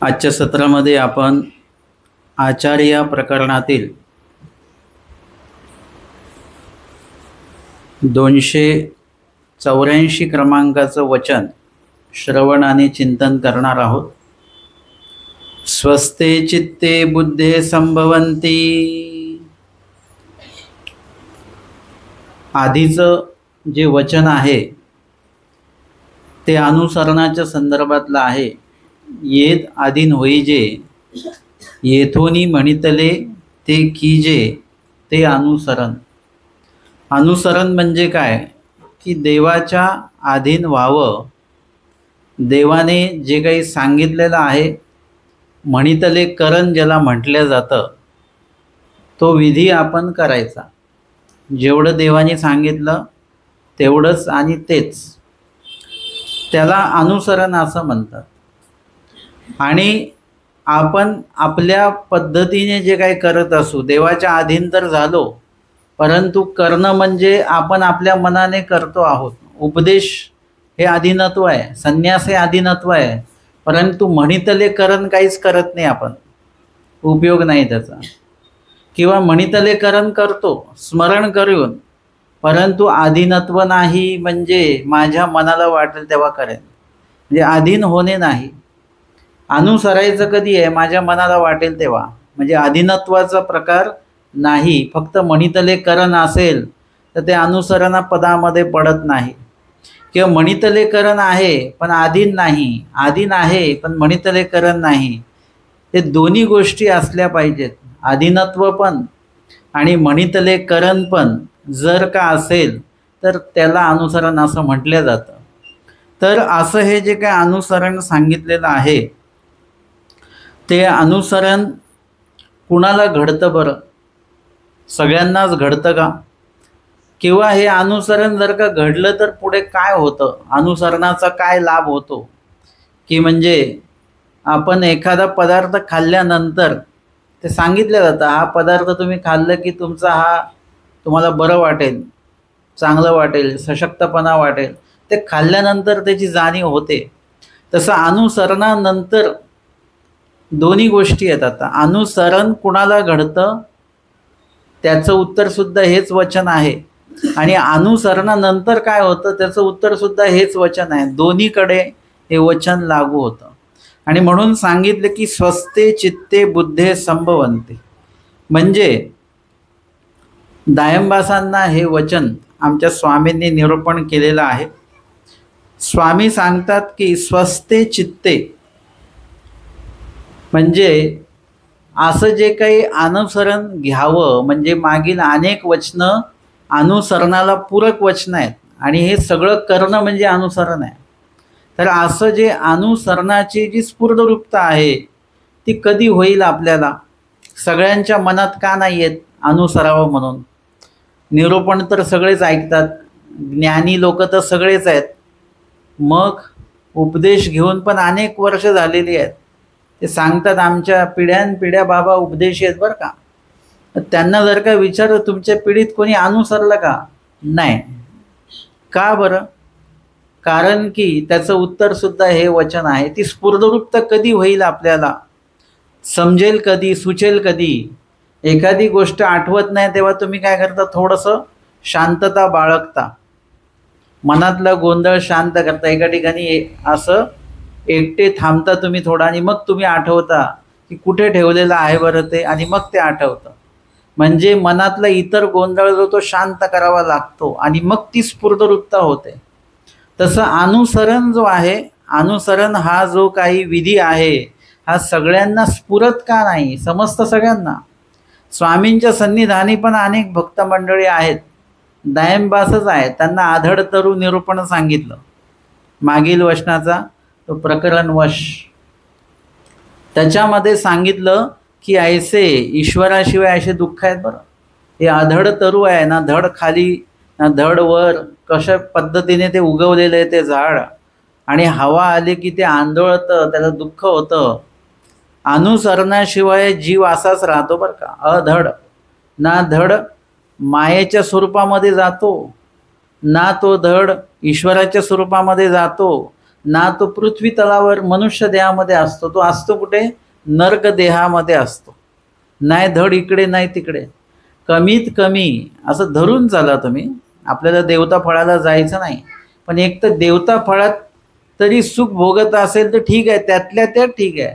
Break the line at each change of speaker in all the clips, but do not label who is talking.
आजच्या सत्रामध्ये आपण आचार्य या प्रकरणातील 284 क्रमांकाचं वचन श्रवण आणि चिंतन करणार आहोत। स्वस्ते चित्ते बुद्धे संभवन्ति। आधीचं जे वचन आहे ते अनुसरणाच्या संदर्भातलं आहे। येत आधीन होईजे येथोनी म्हणितले ते कीजे ते अनुसरण। अनुसरण म्हणजे काय की देवाच्या अधीन व्हावं। देवाने जे काही सांगितलेलं आहे, म्हणितले करण ज्याला म्हटलं जातं, तो विधी आपण करायचा। जेवढं देवाने सांगितलं तेवढंच आणि तेच, त्याला अनुसरण असं म्हणतात। आणि आपण आपल्या पद्धतीने जे काही करत असू, देवाच्या अधीन तर झालो, परंतु करणं म्हणजे आपण आपल्या मनाने करतो आहोत। उपदेश हे अधीनत्व आहे, संन्यास हे अधीनत्व आहे, परंतु म्हणितले करण काहीच करत नाही आपण, उपयोग नाही त्याचा। किंवा म्हणितले करण करतो स्मरण करून, परंतु अधीनत्व नाही, म्हणजे माझ्या मनाला वाटेल तेव्हा करेन, म्हणजे अधीन होणे नाही। अनुसरायचं कधी आहे, माझ्या मनाला वाटेल तेव्हा, म्हणजे अधीनत्वाचा प्रकार नाही। फक्त म्हणितले करण असेल तर ते अनुसरणा पदामध्ये पडत नाही। किंवा म्हणितले करण आहे पण अधीन नाही, अधीन आहे पण म्हणितले करण नाही, हे दोन्ही गोष्टी असल्या पाहिजेत। अधीनत्व पण आणि म्हणितले करण पण जर का असेल तर त्याला अनुसरण असं म्हटलं जातं। तर असं हे जे काय अनुसरण सांगितलेलं आहे, ते अनुसरण कुणाला घडतं बरं? सगळ्यांनाच घडतं का? किंवा हे अनुसरण जर का घडलं तर पुढे काय होतं, अनुसरणाचा काय लाभ होतो? की म्हणजे आपण एखादा पदार्थ खाल्ल्यानंतर ते सांगितलं जातं, हा पदार्थ तुम्ही खाल्लं की तुम्हाला बरं वाटेल, चांगलं वाटेल, सशक्तपणा वाटेल, ते खाल्ल्यानंतर त्याची जाणीव होते। तसं अनुसरणानंतर दोन्ही गोष्टी येतात। अनुसरण कुणाला घडतं त्याचं उत्तर सुद्धा हेच वचन आहे, आणि अनुसरणानंतर काय होतं त्याचं उत्तर सुद्धा हेच वचन आहे। दोन्हीकडे हे वचन लागू होतं। आणि म्हणून सांगितले की स्वस्ते चित्ते बुद्धे संभवन्ति, म्हणजे दायंबासांना हे वचन आमच्या स्वामींनी निरूपण केलेलं आहे। स्वामी सांगतात की स्वस्ते चित्ते म्हणजे असं जे काही अनुसरण घ्यावं, म्हणजे मागील अनेक वचनं अनुसरणाला पूरक वचनं आहेत, आणि हे सगळं करणं म्हणजे अनुसरण आहे। तर असं जे अनुसरणाची जी स्फुर्दरूपता आहे ती कधी होईल आपल्याला? सगळ्यांच्या मनात का नाही येत अनुसरावं म्हणून? निरूपण तर सगळेच ऐकतात, ज्ञानी लोक तर सगळेच आहेत, मग उपदेश घेऊन पण अनेक वर्ष झालेली आहेत, ते सांगतात आमच्या पिढ्यानपिढ्या बाबा उपदेश आहेत बरं का। त्यांना जर का विचारलं तुमच्या पिढीत कोणी अनुसरलं का? नाही। का बरं? कारण की त्याचं उत्तर सुद्धा हे वचन आहे। ती स्फुर्दरूपता कधी होईल आपल्याला, समजेल कधी, सुचेल कधी? एखादी गोष्ट आठवत नाही तेव्हा तुम्ही काय करता? थोडंसं शांतता बाळगता, मनातला गोंधळ शांत करता, एका ठिकाणी असं एकटे थांबता तुम्ही थोडा, आणि मग तुम्ही आठवता की कुठे ठेवलेलं आहे बरं ते, आणि मग ते आठवतं। म्हणजे मनातला इतर गोंधळ जो तो शांत करावा लागतो, आणि मग ती स्फुर्दरूपता होते। तसं अनुसरण जो आहे, अनुसरण हा जो काही विधी आहे, हा सगळ्यांना स्फुरत का नाही? समजतं सगळ्यांना। स्वामींच्या सन्निधानी पण अनेक भक्त मंडळी आहेत, दायंबासच आहेत, त्यांना आधड तरू निरूपण सांगितलं मागील वचनाचा तो प्रकरण वश, त्याच्यामध्ये सांगितलं की ऐसे ईश्वराशिवाय असे दुःख आहेत बरं। हे आधड तरू आहे, ना धड खाली ना धड वर, कशा पद्धतीने ते उगवलेलं आहे ते झाड, आणि हवा आली की ते आंदोळतं, त्याला दुःख होतं। अनुसरणाशिवाय जीव असाच राहतो बरं का, अधड ना धड मायेच्या स्वरूपामध्ये जातो, ना तो धड ईश्वराच्या स्वरूपामध्ये जातो, ना तो पृथ्वी तलावर मनुष्य देहामध्ये असतो. तो असतो कुठे? नर्क देहामध्ये असतो. नाही धड इकडे नाही तिकडे. कमीत कमी असं धरून चाला तुम्ही. आपल्याला देवता फळाला जायचं नाही, पण एक तर देवता फळात तरी सुख भोगत असेल तर ठीक आहे, त्यातल्या त्यात ठीक आहे.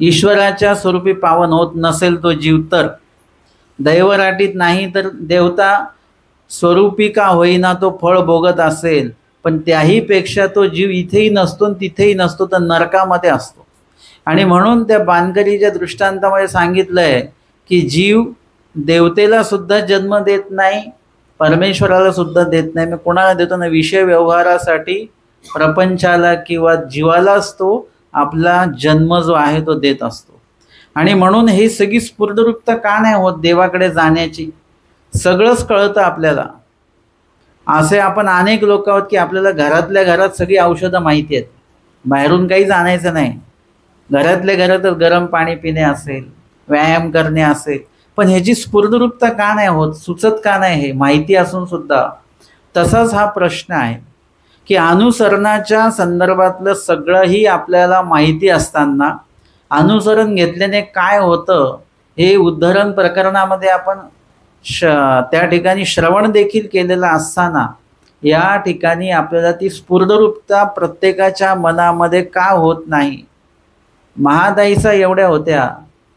ईश्वराच्या स्वरूपी पावन होत नसेल तो जीव तर, दैवराटीत नाही तर देवता स्वरूपी का होईना तो फळ भोगत असेल, पण त्याही पेक्षा तो जीव इथेही नसतो तिथेही नसतो, तर नरकामध्ये असतो. आणि म्हणून त्या बानकरीच्या दृष्टांतामध्ये सांगितलंय की जीव देवतेला सुद्धा जन्म देत नाही, परमेश्वराला सुद्धा देत नाही. मग कोणाला देतो ना? विषय व्यवहारासाठी प्रपंचाला किंवा जीवालाच तो आपला जन्म जो आहे तो देत असतो. आणि म्हणून हे सगळी स्फुर्दरूपता का नाही होत देवाकडे जाण्याची? सगळंच कळतं आपल्याला. असे आपण अनेक लोक आहोत की आपल्याला घरातल्या घरात सगळी औषधं माहिती आहेत, बाहेरून काहीच आणायचं नाही. घरातल्या घरातच गरम पाणी पिणे असेल, व्यायाम करणे असेल, पण ह्याची स्फुर्दरूपता का नाही होत? सुचत का नाही हे माहिती असून सुद्धा? तसाच हा प्रश्न आहे की अनुसरणाच्या संदर्भातलं सगळंही आपल्याला माहिती असताना अनुसरण घेतल्याने काय होतं हे उद्धरण प्रकरणामध्ये आपण त्या ठिकाणी श्रवण देखील केलेलं असताना या ठिकाणी आपल्याला ती स्फुर्दरूपता प्रत्येकाच्या मनामध्ये का होत नाही? महादाईसा एवढ्या होत्या,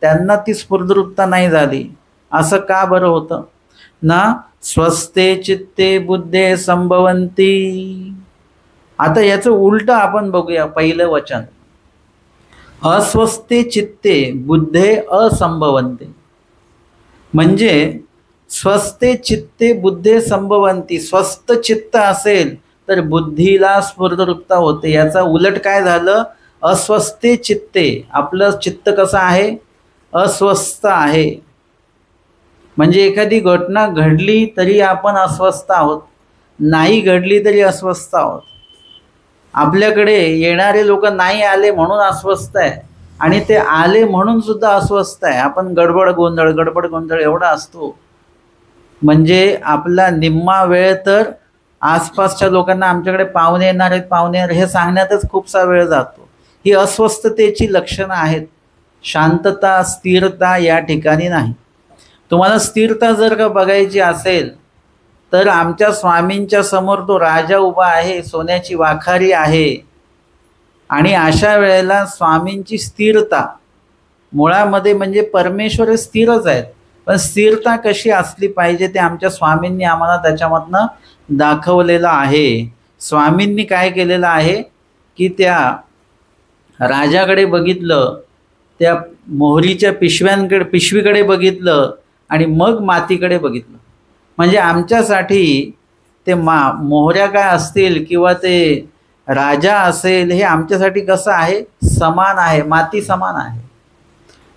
त्यांना ती स्फुर्दरूपता नाही झाली, असं का बरं होतं ना? स्वस्थे चित्ते बुद्धे संभवंती. आता याचं उलटं आपण बघूया. पहिलं वचन, अस्वस्थे चित्ते बुद्धे असंभवंते, म्हणजे स्वस्थे चित्ते बुद्धे संभवंती. स्वस्थ चित्त असेल तर बुद्धीला स्फुर्दरूपता होते. याचा उलट काय झालं? अस्वस्थे चित्ते, आपलं चित्त कसं आहे? अस्वस्थ आहे. म्हणजे एखादी घटना घडली तरी आपण अस्वस्थ आहोत, नाही घडली तरी अस्वस्थ आहोत. आपल्याकडे येणारे लोक नाही आले म्हणून अस्वस्थ आहे, आणि ते आले म्हणून सुद्धा अस्वस्थ आहे. आपण गडबड गोंधळ एवढा असतो. म्हणजे आपला निम्मा वेळ तर आसपासच्या लोकांना आमच्याकडे पाहुणे येणार आहेत हे सांगण्यातच खूपसा वेळ जातो. ही अस्वस्थतेची लक्षणं आहेत. शांतता स्थिरता या ठिकाणी नाही. तुम्हाला स्थिरता जर का बघायची असेल तर आमच्या स्वामींच्या समोर तो राजा उभा आहे, सोन्याची वाखारी आहे, आणि अशा वेळेला स्वामींची स्थिरता मुळामध्ये म्हणजे परमेश्वर स्थिरच आहेत, पण स्थिरता कशी असली पाहिजे ते आमच्या स्वामींनी आम्हाला त्याच्यामधनं दाखवलेलं आहे. स्वामींनी काय केलेलं आहे की त्या राजाकडे बघितलं, त्या मोहरीच्या पिशवीकडे बघितलं, आणि मग मातीकडे बघितलं. म्हणजे आमच्यासाठी ते मोहऱ्या काय असतील किंवा ते राजा असेल हे आमच्यासाठी कसं आहे? समान आहे, माती समान आहे.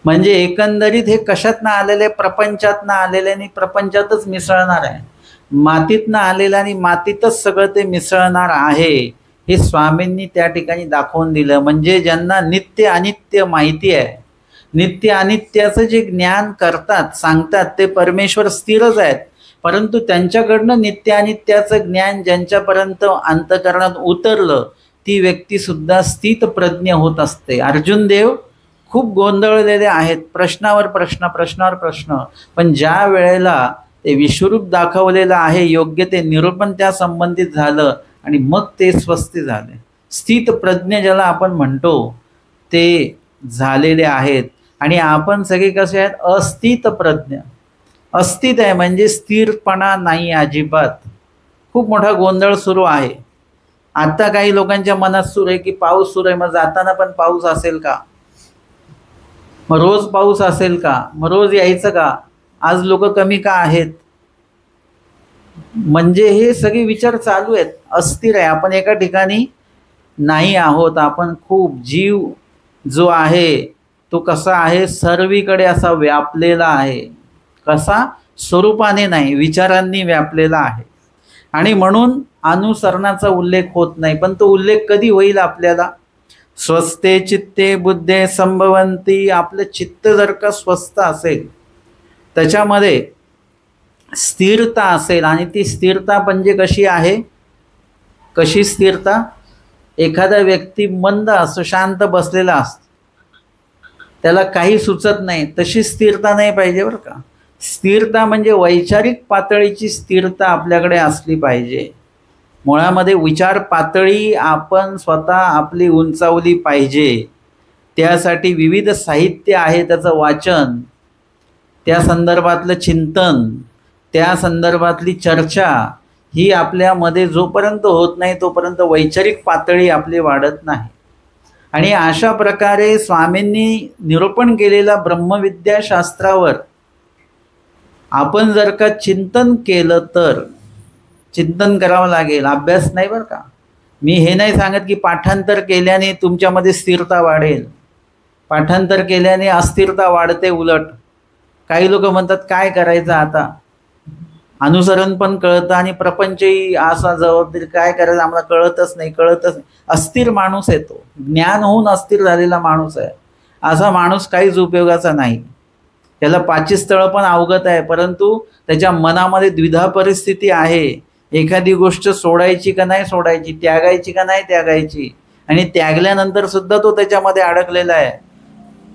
म्हणजे एकंदरीत हे कशातनं आलेले? प्रपंचातनं आलेले, आणि प्रपंचातच मिसळणार आहे. मातीतनं आलेलं आणि मातीतच सगळं ते मिसळणार आहे, हे स्वामींनी त्या ठिकाणी दाखवून दिलं. म्हणजे ज्यांना नित्य अनित्य माहिती आहे, नित्य अनित्याचं जे ज्ञान करतात सांगतात ते परमेश्वर स्थिरच आहेत, परंतु त्यांच्याकडनं नित्य अनित्याचं ज्ञान ज्यांच्यापर्यंत अंतःकरणात उतरलं ती व्यक्तीसुद्धा स्थितप्रज्ञ होत असते. अर्जुन देव खूप गोंधळलेले आहेत, प्रश्नावर प्रश्न, पण ज्या वेळेला ते विश्वरूप दाखवलेलं आहे योग्य ते निरूपण त्या संबंधित झालं आणि मग ते स्वस्थ झाले. स्थितप्रज्ञ ज्याला आपण म्हणतो ते झालेले आहेत. आणि आपण सगळे कसे आहेत? अस्थित प्रज्ञ. अस्थित आहे म्हणजे स्थिरपणा नाही अजिबात. खूप मोठा गोंधळ सुरू आहे. आता काही लोकांच्या मनात सुरू आहे की पाऊस सुरू आहे, मग जाताना पण पाऊस असेल का? मग रोज पाऊस असेल का? मग रोज यायचं का? आज लोक कमी का आहेत? म्हणजे हे सगळे विचार चालू आहेत. अस्थिर आहे, आपण एका ठिकाणी नाही आहोत. आपण खूप जीव जो आहे तो कसा आहे? सर्वीकडे असा व्यापलेला आहे. कसा? स्वरूपाने नाही, विचारांनी व्यापलेला आहे. आणि म्हणून अनुसरणाचा उल्लेख होत नाही. पण तो उल्लेख कधी होईल आपल्याला? स्वस्थे चित्ते बुद्धे संभवंती. आपलं चित्त जर का स्वस्थ असेल, त्याच्यामध्ये स्थिरता असेल, आणि ती स्थिरता म्हणजे कशी आहे, कशी स्थिरता, एखादा व्यक्ती मंद असतो, शांत बसलेला असतो, त्याला काही सुचत नाही, तशी स्थिरता नाही पाहिजे बरं का. स्थिरता म्हणजे वैचारिक पातळीची स्थिरता आपल्याकडे असली पाहिजे. मुळामध्ये विचार पातळी आपण स्वतः आपली उंचावली पाहिजे. त्यासाठी विविध साहित्य आहे, त्याचं वाचन, त्या संदर्भातलं चिंतन, त्या संदर्भातली चर्चा ही आपल्यामध्ये जोपर्यंत होत नाही तोपर्यंत वैचारिक पातळी आपली वाढत नाही. आणि अशा प्रकारे स्वामींनी निरूपण केलेल्या ब्रह्मविद्याशास्त्रावर आपण जर का चिंतन केलं तर, चिंतन करावं लागेल, अभ्यास नाही बरं का. मी हे नाही सांगत की पाठांतर केल्याने तुमच्यामध्ये स्थिरता वाढेल. पाठांतर केल्याने अस्थिरता वाढते. उलट काही लोक म्हणतात काय करायचं आता, अनुसरण पण कळतं आणि प्रपंचही असा जबाबदारी, काय करायचं आम्हाला कळतच नाही, कळतच नाही. अस्थिर माणूस आहे तो, ज्ञान होऊन अस्थिर झालेला माणूस आहे. असा माणूस काहीच उपयोगाचा नाही. त्याला 5 स्थळं पण अवगत आहे, परंतु त्याच्या मनामध्ये द्विधा परिस्थिती आहे. एखादी गोष्ट सोडायची का नाही सोडायची, त्यागायची का नाही त्यागायची, आणि त्यागल्यानंतर सुद्धा तो त्याच्यामध्ये अडकलेला आहे.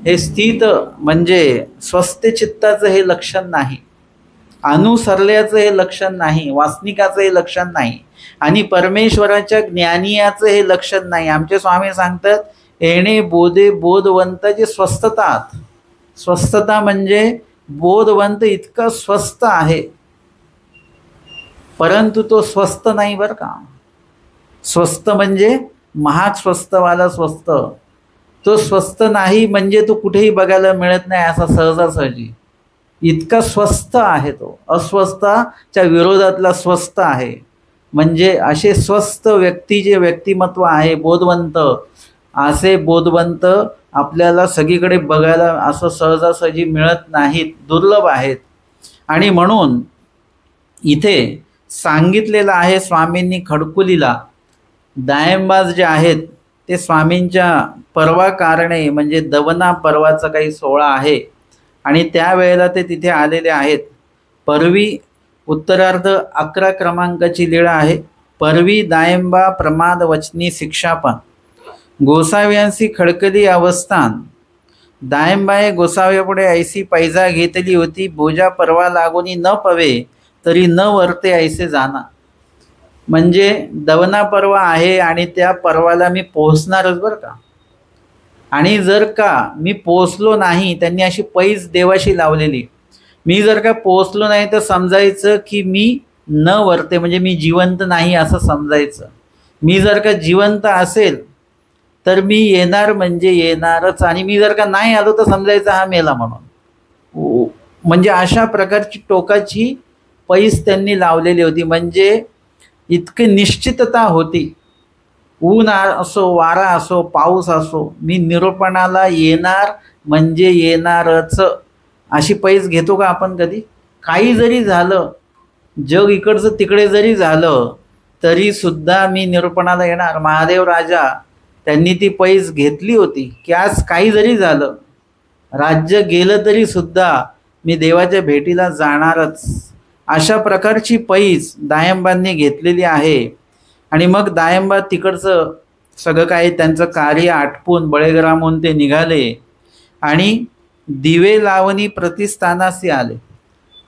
हे स्थित म्हणजे स्वस्थ चित्ताचं हे लक्षण नाही, अनुसरल्याचं हे लक्षण नाही, वासनिकाचं हे लक्षण नाही, आणि परमेश्वराच्या ज्ञानीयाचं हे लक्षण नाही. आमचे स्वामी सांगतात येणे बोधे बोधवंत जे स्वस्थतात. स्वस्थता म्हणजे बोधवंत इतका स्वस्थ आहे, परंतु तो स्वस्त नाही बरं का. स्वस्त म्हणजे महाग स्वस्तवाला स्वस्त. तो स्वस्त नाही म्हणजे तो कुठेही बघायला मिळत नाही असा सहजासहजी. इतका स्वस्त आहे तो, अस्वस्थच्या विरोधातला स्वस्त आहे. म्हणजे असे स्वस्त व्यक्ती जे व्यक्तिमत्व आहे बोधवंत, असे बोधवंत आपल्याला सगळीकडे बघायला असं सहजासहजी मिळत नाहीत, दुर्लभ आहेत. आणि म्हणून इथे सांगितलेलं आहे स्वामींनी खडकुलीला, दायंबाज जे आहेत ते स्वामींच्या पर्वा कारणे म्हणजे दवना पर्वाचा काही सोहळा आहे, आणि त्यावेळेला ते तिथे आलेले आहेत. परवी उत्तरार्ध 11 क्रमांकाची लीळा आहे. परवी दायंबा प्रमाद वचनी शिक्षापन. गोसाव्यांसी खडकली अवस्थान. दायंबाए गोसाव्यापुढे ऐसी पैजा घेतली होती, भोजा परवा लागोनी न पवे तरी न वरते ऐसे जाना. म्हणजे दवना पर्वा आहे आणि त्या पर्वाला मी पोहोचणारच बरं का. आणि जर का मी पोहोचलो नाही, त्यांनी अशी पैज देवाशी लावलेली, मी जर का पोहोचलो नाही तर समजायचं की मी न वरते म्हणजे मी जिवंत नाही असं समजायचं. मी जर का जिवंत असेल तर मी येणार म्हणजे येणारच, आणि मी जर का नाही आलो तर समजायचं हा मेला म्हणून. म्हणजे अशा प्रकारची टोकाची पैस त्यांनी लावलेली होती. म्हणजे इतकी निश्चितता होती, ऊन असो वारा असो पाऊस असो, मी निरूपणाला येणार म्हणजे येणारच. अशी पैस घेतो का आपण कधी? काही जरी झालं, जग इकडचं तिकडे जरी झालं तरी सुद्धा मी निरूपणाला येणार. महादेव राजा त्यांनी ती पैस घेतली होती की आज काही जरी झालं, राज्य गेलं तरी सुद्धा मी देवाच्या भेटीला जाणारच. अशा प्रकारची पैस दायंबांनी घेतलेली आहे. आणि मग दायंबा तिकडचं सगळं काही त्यांचं कार्य आटपून बळेग्रामहून ते निघाले आणि दिवे लावणी प्रतिस्थानासी आले.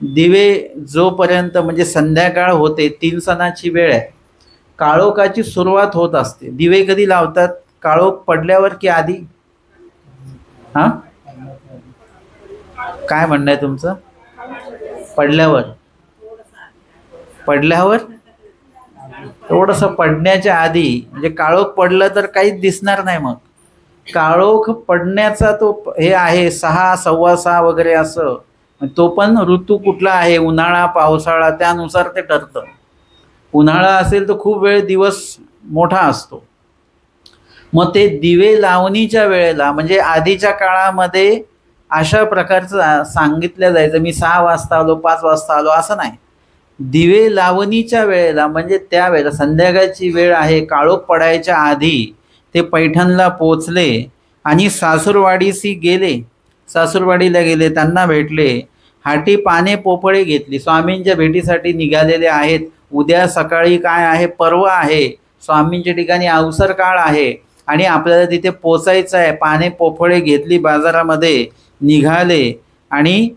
दिवे जोपर्यंत म्हणजे संध्याकाळ होते, 3 सणाची वेळ आहे, काळोखाची सुरुवात होत असते. दिवे कधी लावतात? काळोख पडल्यावर की आधी? हां, काय म्हणणं आहे तुमचं? पडल्यावर. पडल्यावर थोडंसं पडण्याच्या आधी, म्हणजे काळोख पडलं तर काहीच दिसणार नाही. मग काळोख पडण्याचा तो हे आहे 6, 6:15 वगैरे असं. तो पण ऋतू कुठला आहे, उन्हाळा पावसाळा त्यानुसार ते ठरतं. उन्हाळा असेल तर खूप वेळ दिवस मोठा असतो. मग ते दिवे लावणीच्या वेळेला म्हणजे आधीच्या काळामध्ये अशा प्रकारचं सांगितलं जायचं, मी 6 वाजता आलो 5 वाजता आलो असं नाही. दिवे लावणीच्या वेळेला म्हणजे त्यावेळेला संध्याकाळची वेळ आहे, काळोख पडायच्या आधी ते पैठणला पोचले आणि सासूरवाडीशी गेले. सासूरवाडीला गेले, त्यांना भेटले हाटी पाने पोफळे घेतली. स्वामींच्या भेटीसाठी निघालेले आहेत. उद्या सकाळी काय आहे, परवा आहे, स्वामींच्या ठिकाणी अवसर काळ आहे आणि आपल्याला तिथे पोचायचं आहे. पाने पोफळे घेतली, बाजारामध्ये निघाले आणि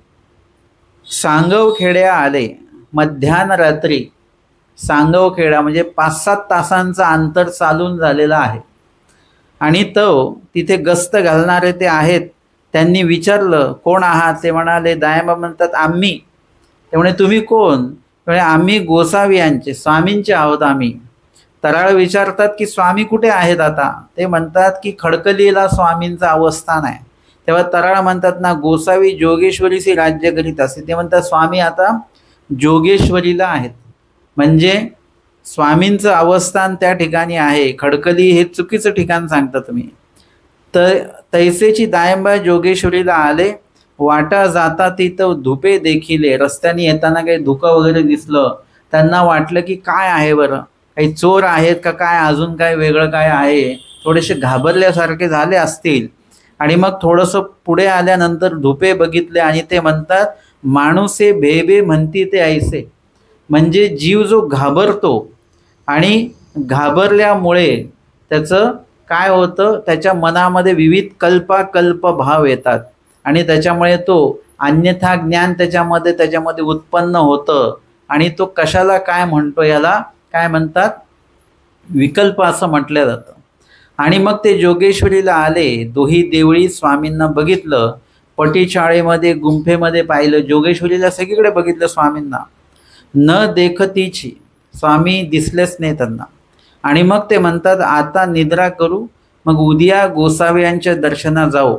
सांगवखेड्या आले. मध्यान्ह रात्री सांगवखेडा म्हणजे 5-7 तासांचं अंतर चालून झालेलं आहे आणि तो तिथे गस्त घालणारे ते आहेत. त्यांनी विचारलं, कोण आहात? ते म्हणाले, दायंबा म्हणतात, आम्ही. ते म्हणे, तुम्ही कोण? म्हणजे आम्ही गोसावी यांचे, स्वामींचे आहोत आम्ही. तराळ विचारतात की स्वामी कुठे आहेत आता? ते म्हणतात की खडकलीला स्वामींचं अवस्थान आहे. तेव्हा तराळ म्हणतात ना, गोसावी जोगेश्वरीशी राज्य करीत असे. ते म्हणतात स्वामी आता जोगेश्वरीला आहेत, म्हणजे स्वामींचं अवस्थान त्या ठिकाणी आहे. खडकली हे चुकीचं ठिकाण सांगता तुम्ही. तर तैसेची दायंबा जोगेश्वरीला आले. वाटा जाता तिथं धुपे देखिले. रस्त्याने येताना काही धुकं वगैरे दिसलं. त्यांना वाटलं की काय आहे बरं, काही चोर आहेत का काय, अजून काय वेगळं काय आहे. थोडेसे घाबरल्यासारखे झाले असतील आणि मग थोडंसं पुढे आल्यानंतर धुपे बघितले आणि ते म्हणतात, माणूसे भेबे म्हणती ते ऐसे. म्हणजे जीव जो घाबरतो आणि घाबरल्यामुळे त्याचं काय होतं, त्याच्या मनामध्ये विविध कल्पाकल्प भाव येतात आणि त्याच्यामुळे तो अन्यथा ज्ञान त्याच्यामध्ये उत्पन्न होतं आणि तो कशाला काय म्हणतो, याला काय म्हणतात, विकल्प असं म्हटलं जातं. आणि मग ते जोगेश्वरीला आले. दोही देवळी स्वामींना बघितलं. पटीशाळेमध्ये गुंफेमध्ये पाहिलं. जोगेश्वरीला सगळीकडे बघितलं स्वामींना. न देखतीची, स्वामी दिसलेच नाही त्यांना. आणि मग ते म्हणतात, आता निद्रा करू, मग उद्या गोसावी यांच्या दर्शना जाऊ.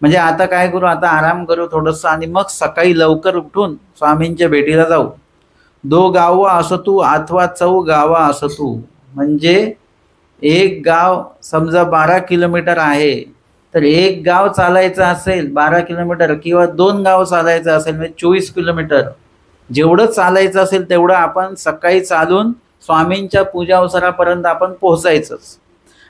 म्हणजे आता काय करू, आता आराम करू थोडंसं आणि मग सकाळी लवकर उठून स्वामींच्या भेटीला जाऊ. 2 गावं असतू अथवा 4 गावं असतू. म्हणजे एक गाव समजा 12 किलोमीटर आहे, तर एक गाव चालायचं असेल 12 किलोमीटर किंवा 2 गाव चालायचं असेल म्हणजे 24 किलोमीटर. जेवढं चालायचं असेल तेवढं आपण सकाळी चालून स्वामींच्या पूजा अवसरापर्यंत आपण पोहोचायचंच.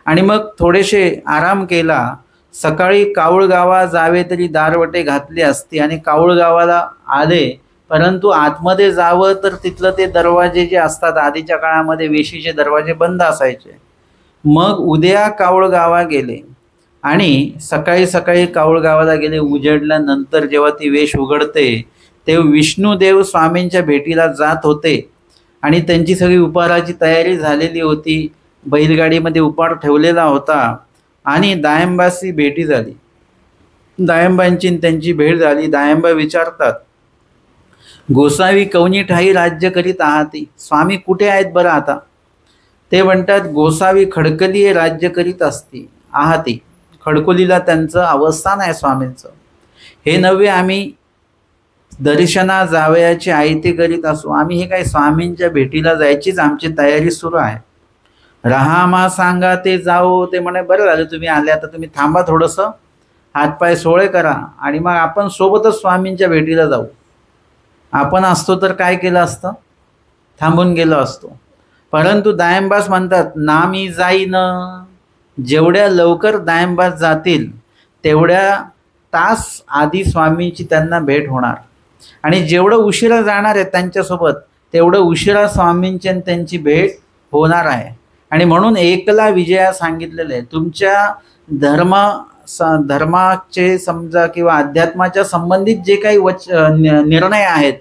आणि मग थोडेसे आराम केला. सकाळी कावळगावा जावे तरी दारवटे घातली असती आणि कावळगावाला आले, परंतु आतमध्ये जावं तर तिथलं ते दरवाजे जे असतात, आधीच्या काळामध्ये वेशीचे दरवाजे बंद असायचे. मग उद्या कावळगावा गेले आणि सकाळी सकाळी कावळगावाला गेले. उजेडल्यानंतर जेव्हा ती वेश उघडते तेव्हा विष्णुदेव स्वामींच्या भेटीला जात होते आणि त्यांची सगळी उपहाराची तयारी झालेली होती. बैलगाडीमध्ये उपहार ठेवलेला होता आणि दायंबाशी भेटी झाली. दायंबांची त्यांची भेट झाली. दायंबा विचारतात, गोसावी कवनी ठाई राज्य करीत आहात? स्वामी कुठे आहेत बरं आता? ते म्हणतात, गोसावी खडकली हे राज्य करीत असती आहात. खडकोलीला त्यांचं अवस्थान आहे स्वामींचं. हे नव्हे आम्ही दर्शना जावयाची आयते करीत असू. आम्ही हे काय स्वामींच्या भेटीला जायचीच आमची तयारी सुरू आहे. राहामा सांगा ते जाओ. ते म्हणे, बरं झालं तुम्ही आले, आता तुम्ही थांबा, थोडंसं हातपाय सोळे करा आणि मग आपण सोबतच स्वामींच्या भेटीला जाऊ. आपण असतो तर काय केलं असतं, थांबून गेलो असतो. परंतु दायंबास म्हणतात, ना मी जाईन. जेवढ्या लवकर दायंबास जातील तेवढ्या तास आधी स्वामींची त्यांना भेट होणार आणि जेवढं उशिरा जाणार आहे त्यांच्यासोबत तेवढं उशिरा स्वामींची त्यांची भेट होणार आहे. आणि म्हणून एकला विजया सांगितलेलं आहे. तुमच्या धर्माचे समजा किंवा अध्यात्माच्या संबंधित जे काही निर्णय आहेत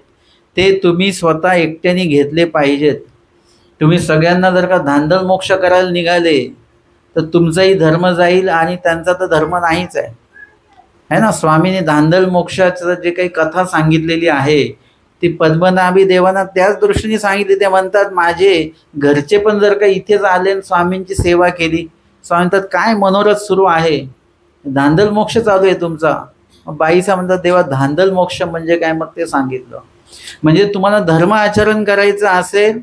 ते तुम्ही स्वतः एकट्याने घेतले पाहिजेत. तुम्ही सगळ्यांना जर का धांदल मोक्ष करायला निघाले तर तुमचाही धर्म जाईल आणि त्यांचा तर धर्म नाहीच आहे ना. स्वामीने धांदल मोक्षाचं जे काही कथा सांगितलेली आहे ती पद्मनाभी देवांना त्याच दृष्टीने सांगितली. ते म्हणतात, माझे घरचे पण जर का इथेच आले स्वामींची सेवा केली, स्वामी म्हणतात काय मनोरथ सुरू आहे, धांदल मोक्ष चालू आहे तुमचा. बाईसा म्हणतात, देवा धांदल मोक्ष म्हणजे काय? मग ते सांगितलं. म्हणजे तुम्हाला धर्म आचरण करायचं असेल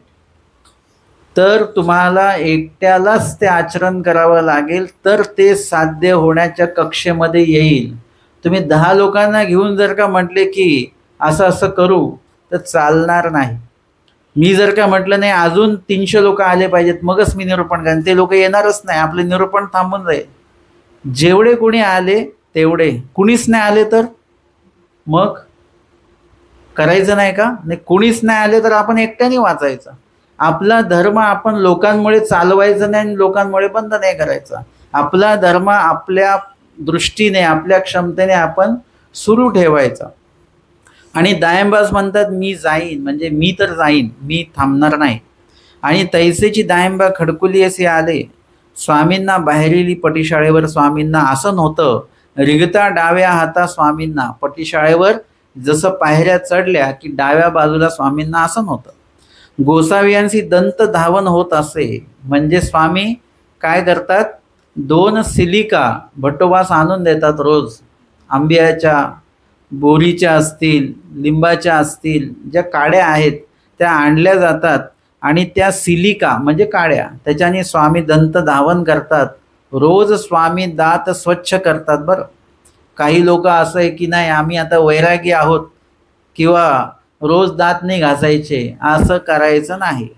तर तुम्हाला एकट्यालाच ते आचरण करावं लागेल, तर ते साध्य होण्याच्या कक्षेमध्ये येईल. तुम्ही 10 लोकांना घेऊन जर का म्हटले की असं असं करू तर चालणार नाही. मी जर का म्हटलं नाही अजून 300 लोक आले पाहिजेत मगच मी निरूपण करेन, ते लोक येणारच नाही, आपले निरूपण थांबून जाईल. जेवढे कोणी आले तेवढे, कुणीच नाही आले तर मग करायचं नाही का? नाही, कोणीच नाही आले तर आपण एकट्याने वाचायचं. आपला धर्म आपण लोकांमुळे चालवायचा नाही आणि लोकांमुळे बंद नाही करायचा. आपला धर्म आपल्या दृष्टीने आपल्या क्षमतेने आपण सुरू ठेवायचा. आणि दायंबास म्हणतात मी जाईन, म्हणजे मी तर जाईन, मी थांबणार नाही. आणि तैसेची दायंबा खडकुली असे आले. स्वामींना बाहेरीली पटीशाळेवर स्वामींना आसन होतं. रिगता डाव्या हाता स्वामींना पटीशाळेवर जसं पायऱ्या चढल्या की डाव्या बाजूला स्वामींना आसन होतं. गोसावियांशी दंत धावन होत असे. म्हणजे स्वामी काय करतात, 2 सिलिका भट्टोबास आणून देतात रोज. आंब्याच्या, बोरीच्या असतील, लिंबाच्या असतील, ज्या काड्या आहेत त्या आणल्या जातात आणि त्या सिलिका म्हणजे काड्या त्याच्याने स्वामी दंत धावन करतात. रोज स्वामी दात स्वच्छ करतात. बरं, काही लोक असं आहे की नाही आम्ही आता वैरागी आहोत किंवा रोज दात नाही घासायचे, असं करायचं नाही.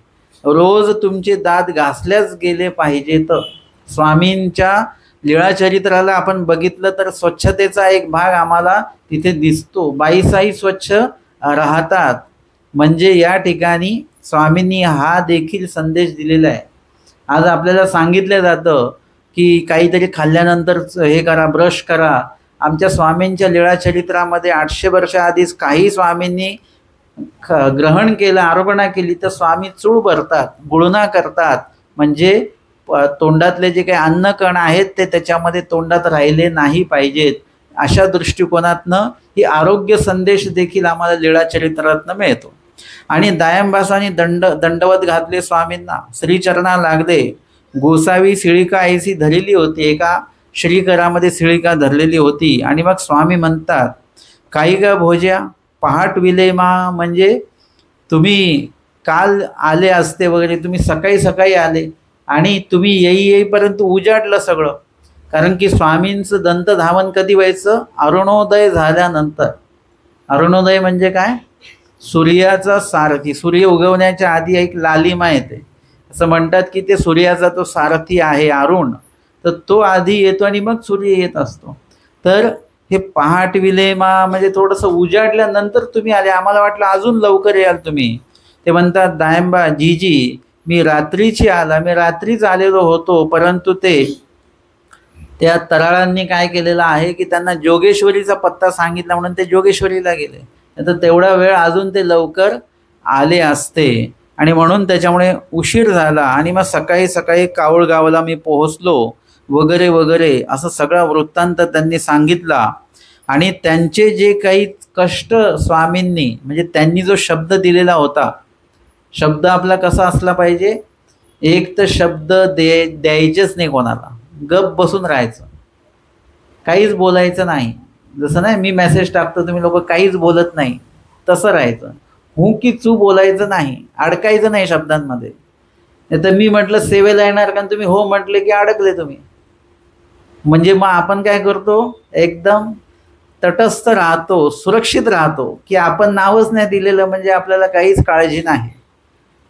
रोज तुमचे दात घासल्याच गेले पाहिजेत. स्वामींच्या लीळाचरित्राला आपण बघितलं तर स्वच्छतेचा एक भाग आम्हाला तिथे दिसतो. बाईसाही स्वच्छ राहतात. म्हणजे या ठिकाणी स्वामींनी हा देखील संदेश दिलेला आहे. आज आपल्याला सांगितलं जातं की काहीतरी खाल्ल्यानंतर हे करा, ब्रश करा. आमच्या स्वामींच्या लीळाचरित्रामध्ये 800 वर्ष आधीच काही स्वामींनी ग्रहण केलं, आरोपणा केली तर स्वामी चूळ भरतात, गुळणा करतात. म्हणजे तोंडातले जे काही अन्नकण आहेत ते त्याच्यामध्ये तोंडात राहिले नाही पाहिजेत. अशा दृष्टिकोनातनं ही आरोग्य संदेश देखील आम्हाला लीळाचरित्रातनं मिळतो. आणि दायंबासाने दंडवत घातले स्वामींना, श्रीचरणा लागले. गोसावी शिळिका ऐसी धरलेली होती, एका श्रीकरामध्ये शिळिका धरलेली होती. आणि मग स्वामी म्हणतात काही ग भोज्या पहाट विले मा, म्हणजे तुम्ही काल आले असते वगैरे, तुम्ही सकाळी सकाळी आले आणि तुम्ही येईपर्यंत उजाडलं सगळं. कारण की स्वामींचं दंत धावन कधी व्हायचं, अरुणोदय झाल्यानंतर. अरुणोदय म्हणजे काय, सूर्याचा सारथी, सूर्य उगवण्याच्या आधी एक लालिमा येते. असं म्हणतात की ते सूर्याचा तो सारथी आहे अरुण, तर तो आधी येतो आणि मग सूर्य येत असतो. तर हे पहाट विलेमा म्हणजे थोडंसं उजाडल्यानंतर तुम्ही आले, आम्हाला वाटलं अजून लवकर याल तुम्ही. ते म्हणतात दायंबा जीजी मी रात्रीची आला, मी रात्रीच आलेलो होतो, परंतु त्या तराळांनी काय केलेलं आहे की त्यांना जोगेश्वरीचा पत्ता सांगितला म्हणून ते जोगेश्वरीला गेले. तर तेवढा वेळ अजून ते लवकर आले असते आणि म्हणून त्याच्यामुळे उशीर झाला. आणि मग सकाळी सकाळी कावळगावला मी पोहोचलो वगैरे वगैरे असं सगळा वृत्तांत त्यांनी सांगितला. आणि त्यांचे जे काही कष्ट स्वामींनी, म्हणजे त्यांनी जो शब्द दिलेला होता, शब्द आपला कसा असला पाहिजे, एक तर शब्द द्यायचेच नाही कोणाला, गप बसून राहायचं, काहीच बोलायचं नाही. जसं नाही मी मेसेज टाकतो तुम्ही लोक काहीच बोलत नाही, तसं राहायचं. हूं की चू बोलायचं नाही, अडकायचं नाही शब्दांमध्ये. नाही तर मी म्हटलं सेवेला येणार कारण तुम्ही हो म्हटले की अडकले तुम्ही. म्हणजे मग आपण काय करतो, एकदम तटस्थ राहतो, सुरक्षित राहतो की आपण नावच नाही दिलेलं म्हणजे आपल्याला काहीच काळजी नाही.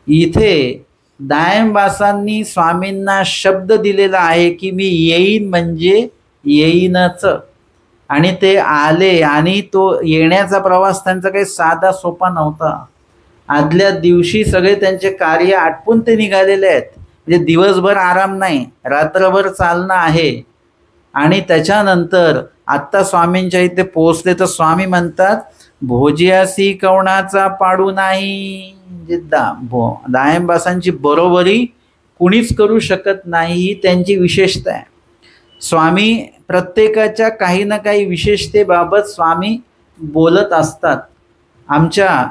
इथे दायंबासांनी स्वामींना शब्द दिलेला आहे की मी येईन म्हणजे येईनच. आणि ते आले आणि तो येण्याचा प्रवास त्यांचा काही साधा सोपा नव्हता. आदल्या दिवशी सगळे त्यांचे कार्य आटपून ते निघालेले आहेत. म्हणजे दिवसभर आराम नाही, रात्रभर चालणं आहे. आणि त्याच्यानंतर आत्ता स्वामींच्या इथे पोहोचले तर स्वामी म्हणतात भोजियासी कवणाचा पाडू नाही. म्हणजे दायंबासांची बरोबरी कुणीच करू शकत नाही, ही त्यांची विशेषता आहे. स्वामी प्रत्येकाच्या काही ना काही विशेषतेबाबत स्वामी बोलत असतात. आमच्या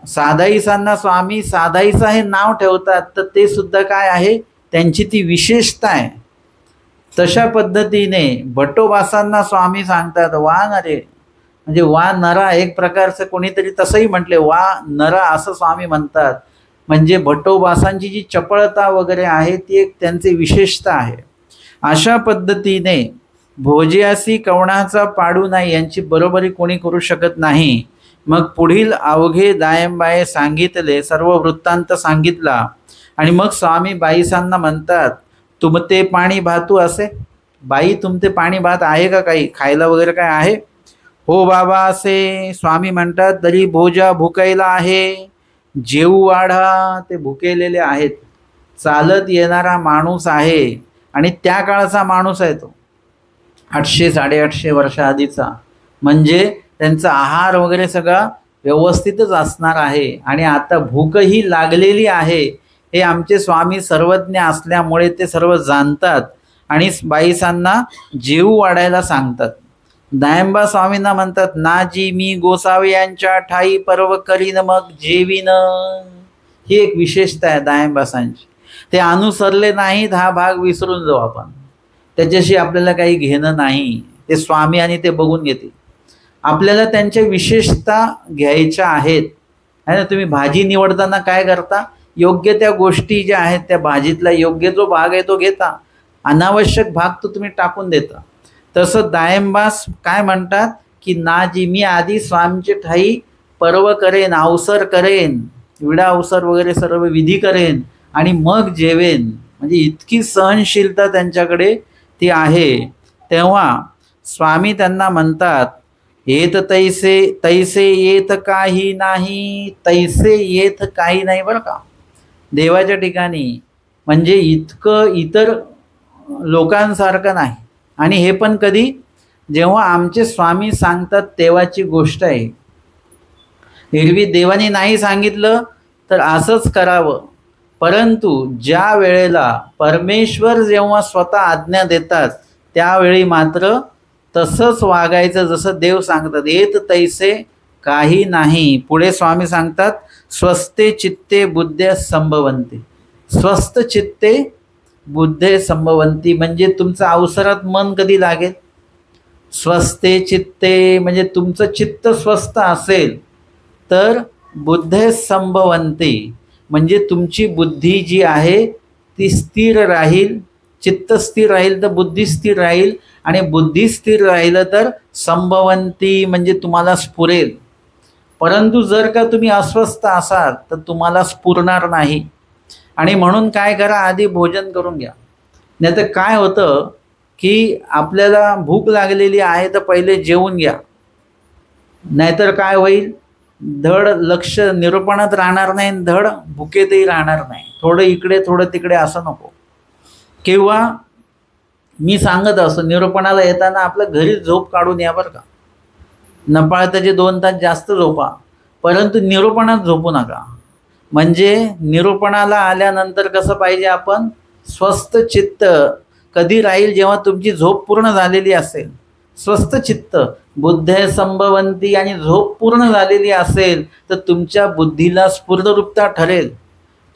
साधाईसांना स्वामी साधाईसा हे नाव ठेवतात, तर ते सुद्धा काय आहे, त्यांची ती विशेषता आहे. तशा पद्धतीने भट्टोबासांना स्वामी सांगतात वा नरे, म्हणजे वा नरा, एक प्रकारचं कोणीतरी तसंही म्हटले वा नरा असं स्वामी म्हणतात. म्हणजे भट्टोबासांची जी चपळता वगैरे आहे ती एक त्यांची विशेषता आहे. अशा पद्धतीने भोजियासी कवणाचा पाडू नाही, यांची बरोबरी कोणी करू शकत नाही. मग पुढील अवघे दायंबाये सांगितले, सर्व वृत्तांत सांगितला. आणि मग स्वामी बाईसांना म्हणतात तुमते पाणी भातू असे, बाई तुमते पाणी भात आहे का, काही खायला वगैरे काय आहे. हो बाबा असे स्वामी म्हणतात, तरी भोजा भुकायला आहे, जेऊ वाढा. ते भुकेलेले आहेत. चालत येणारा माणूस आहे आणि त्या काळाचा माणूस आहे तो, 800-850 वर्ष आधीचा. म्हणजे त्यांचा आहार वगैरे सगळा व्यवस्थितच असणार आहे. आणि आता भूकही लागलेली आहे. हे आमचे स्वामी सर्वज्ञ असल्यामुळे ते सर्व जाणतात आणि बाईसांना जेऊ वाढायला सांगतात. दायंबा स्वामींना म्हणतात, नाजी मी गोसावे यांच्या ठाई पर्व करीन मग जेवीन. ही एक विशेषता आहे दायंबासांची. ते अनुसरले नाहीत हा भाग विसरून जाऊ आपण. त्याच्याशी आपल्याला काही घेणं नाही. ते स्वामी आणि ते बघून घेतील. आपल्याला त्यांच्या विशेषता घ्यायच्या आहेत. आहे ना. तुम्ही भाजी निवडताना काय करता, योग्य त्या गोष्टी ज्या आहेत त्या भाजीतला योग्य जो भाग आहे तो घेता, अनावश्यक भाग तो तुम्ही टाकून देता. तसं दायंबास काय म्हणतात की नाजी मी आधी स्वामीचे ठाई पर्व करेन, अवसर करेन, विडा अवसर वगैरे सर्व विधी करेन आणि मग जेवेन. म्हणजे इतकी सहनशीलता त्यांच्याकडे ती आहे. तेव्हा स्वामी त्यांना म्हणतात, येत तैसे तैसे येत काही नाही, तैसे येत काही नाही. बरं का, देवाच्या ठिकाणी म्हणजे इतकं इतर लोकांसारखं नाही. आणि हे पण कधी, जेव्हा आमचे स्वामी सांगतात तेव्हाची गोष्ट आहे. एरवी देवाने नाही सांगितलं तर असंच करावं, परंतु ज्या वेळेला परमेश्वर जेव्हा स्वतः आज्ञा देतात त्यावेळी मात्र तसंच वागायचं जसं देव सांगतात. येत तैसे काही नाही. पुढे स्वामी सांगतात, स्वस्थे चित्ते बुद्धे संभवंती. स्वस्थ चित्ते बुद्धे संभवंती म्हणजे तुमचं अवसरात मन कधी लागेल. स्वस्थे चित्ते म्हणजे तुमचं चित्त स्वस्थ असेल तर बुद्धे संभवंती म्हणजे तुमची बुद्धी जी आहे ती स्थिर राहील. चित्त स्थिर राहील तर बुद्धी स्थिर राहील आणि बुद्धी स्थिर राहिलं तर संभवंती म्हणजे तुम्हाला स्फुरेल. परंतु जर का तुम्ही अस्वस्थ असाल तर तुम्हाला स्फुरणार नाही. आणि म्हणून काय करा, आधी भोजन करून घ्या. नाही तर काय होतं की आपल्याला भूक लागलेली आहे तर पहिले जेवून घ्या. नाहीतर काय होईल, धड लक्ष निरूपणात राहणार नाही, धड भुकेतही राहणार नाही. थोडं इकडे थोडं तिकडे असं नको. किंवा मी सांगत असतो, निरूपणाला येताना आपलं घरीच झोप काढून या बरं का. नपाळताचे 2 तास जास्त झोपा, परंतु निरूपणात झोपू नका. म्हणजे निरूपणाला आल्यानंतर कसं पाहिजे, आपण स्वस्थ चित्त कधी राहील, जेव्हा तुमची झोप पूर्ण झालेली असेल. स्वस्थ चित्त बुद्धे संभवंती आणि झोप पूर्ण झालेली असेल तर तुमच्या बुद्धीला स्फुर्तरूपता ठरेल.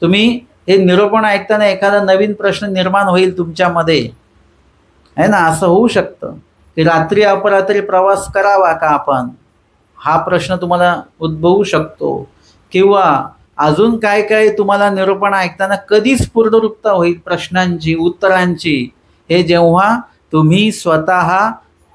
तुम्ही हे निरूपण ऐकताना एखादा नवीन प्रश्न निर्माण होईल तुमच्यामध्ये, आहे ना. असं होऊ शकतं की रात्री अपरात्री प्रवास करावा का आपण, हा प्रश्न तुम्हाला उद्भवू शकतो. किंवा अजून काय काय तुम्हाला निरूपण ऐकताना कधी स्फुर्तरूपता होईल प्रश्नांची उत्तरांची, हे जेव्हा तुम्ही स्वतः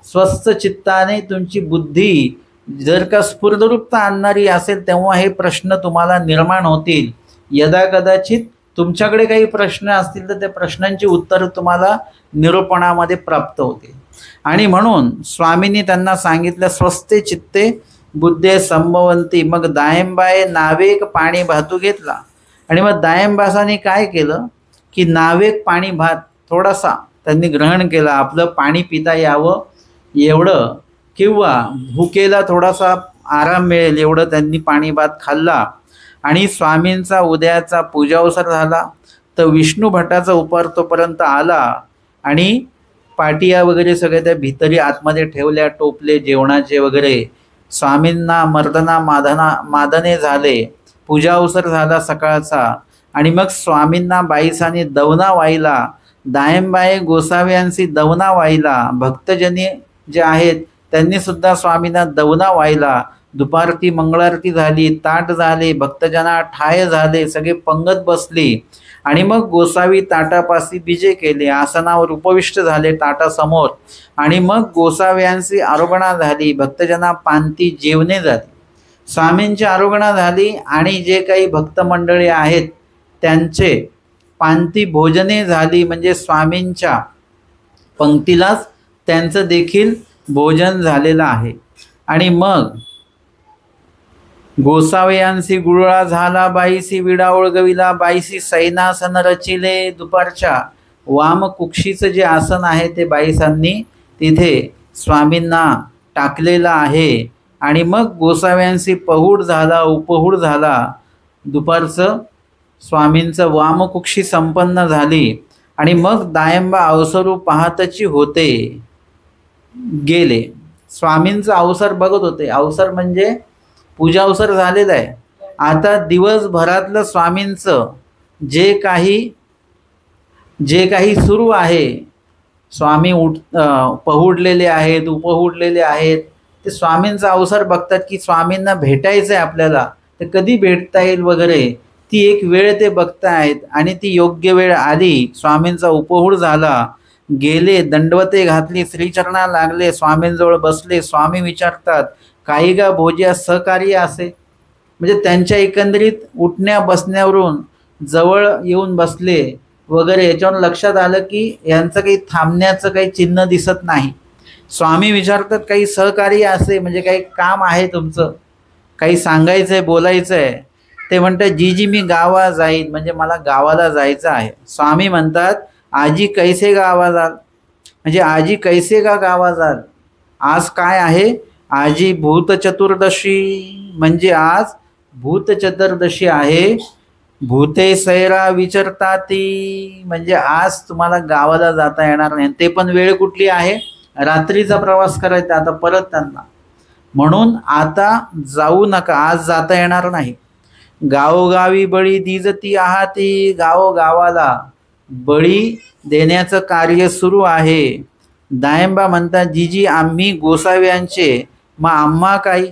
स्वस्थ चित्ताने तुमची बुद्धी जर का स्फुर्तरूपता आणणारी असेल तेव्हा हे प्रश्न तुम्हाला निर्माण होतील. यदा कदाचित तुमच्याकडे काही प्रश्न असतील तर त्या प्रश्नांची उत्तरं तुम्हाला निरूपणामध्ये प्राप्त होतील. आणि म्हणून स्वामींनी त्यांना सांगितलं, स्वस्थे चित्ते बुद्धे संभवंती. मग दायंबाए नावेक पाणी भातू घेतला. आणि मग दायंबासाने काय केलं की नावेक पाणी भात थोडासा त्यांनी ग्रहण केला, आपलं पाणी पिता यावं एवढं, किंवा भुकेला थोडासा आराम मिळेल एवढं त्यांनी पाणी भात खाल्ला. आणि स्वामींचा उद्याचा पूजावसर झाला तर विष्णू भटाचा उपार तोपर्यंत आला आणि पाटिया वगैरे सगळे त्या भितरी आतमध्ये ठेवल्या, टोपले जेवणाचे वगैरे. स्वामींना मर्दना मादने झाले, पूजा अवसर झाला सकाळचा. आणि मग स्वामींना बाईसाने दवना वाहिला. दायंबाए गोसाव्यांशी दवना वाहिला. भक्तजनी जे आहेत त्यांनी सुद्धा स्वामींना दवना वाहिला. दुपारती मंगळारती झाली, ताट झाले, भक्तजना ठाय झाले, सगळे पंगत बसली. आणि मग गोसावी ताटापाशी बिजे केले, आसनावर उपविष्ट झाले ताटासमोर. आणि मग गोसाव्यांची आरोगणा झाली, भक्तजना पांती जेवणे झाली. स्वामींची आरोगणा झाली आणि जे काही भक्त मंडळी आहेत त्यांचे पांती भोजने झाली. म्हणजे स्वामींच्या पंक्तीलाच त्यांचं देखील भोजन झालेलं आहे. आणि मग गोसावयांसी गुळळा झाला बाईसी विडा ओळगविला बाईसी सैनासन रचिले. दुपारच्या वाम कुक्षीचं जे आसन आहे ते बाईसांनी तिथे स्वामींना टाकलेलं आहे. आणि मग गोसाव्यांशी पहुड झाला उपहूड झाला. दुपारचं स्वामींचं वामकुक्षी संपन्न झाली आणि मग दायंबा अवसरू पाहतची होते गेले. स्वामींचं अवसर बघत होते. अवसर म्हणजे पूजा अवसर झालेला आहे. आता दिवसभरातलं स्वामींचं जे काही सुरू आहे, स्वामी पहुडलेले आहेत उपहुडलेले आहेत, ते स्वामींचा अवसर बघतात की स्वामींना भेटायचं आहे आपल्याला, ते कधी भेटता येईल वगैरे. ती एक वेळ ते बघतायत आणि ती योग्य वेळ आली. स्वामींचा उपहूड झाला. गेले, दंडवते घातली, श्रीचरणा लागले, स्वामींजवळ बसले. स्वामी विचारतात, काही गा भोज्या सहकार्य असे. म्हणजे त्यांच्या एकंदरीत उठण्या बसण्यावरून जवळ येऊन बसले वगैरे, याच्यावर लक्षात आलं की यांचं काही थांबण्याचं काही चिन्ह दिसत नाही. स्वामी विचारतात, काही सहकार्य असे म्हणजे काही काम आहे तुमचं, काही सांगायचं आहे बोलायचं आहे. ते म्हणतात, जी मी गावा जाईन, म्हणजे मला गावाला जायचं आहे. स्वामी म्हणतात, आजी कैसे गावा जाल, म्हणजे आजी कैसे गावा जाल. आज काय आहे, आजी भूत चतुर्दशी, म्हणजे आज भूत चतुर्दशी आहे. भूते सैरा विचरताती, म्हणजे आज तुम्हाला गावाला जाता येणार नाही. ते पण वेळ कुठली आहे, रात्रीचा प्रवास करायचा आता परत त्यांना, म्हणून आता जाऊ नका, आज जाता येणार नाही. गावोगावी बळी दिजती आहाती, गावोगावाला बळी देण्याचं कार्य सुरू आहे. दायंबा म्हणतात, जीजी आम्ही गोसाव्यांचे, मग आम्हा काही.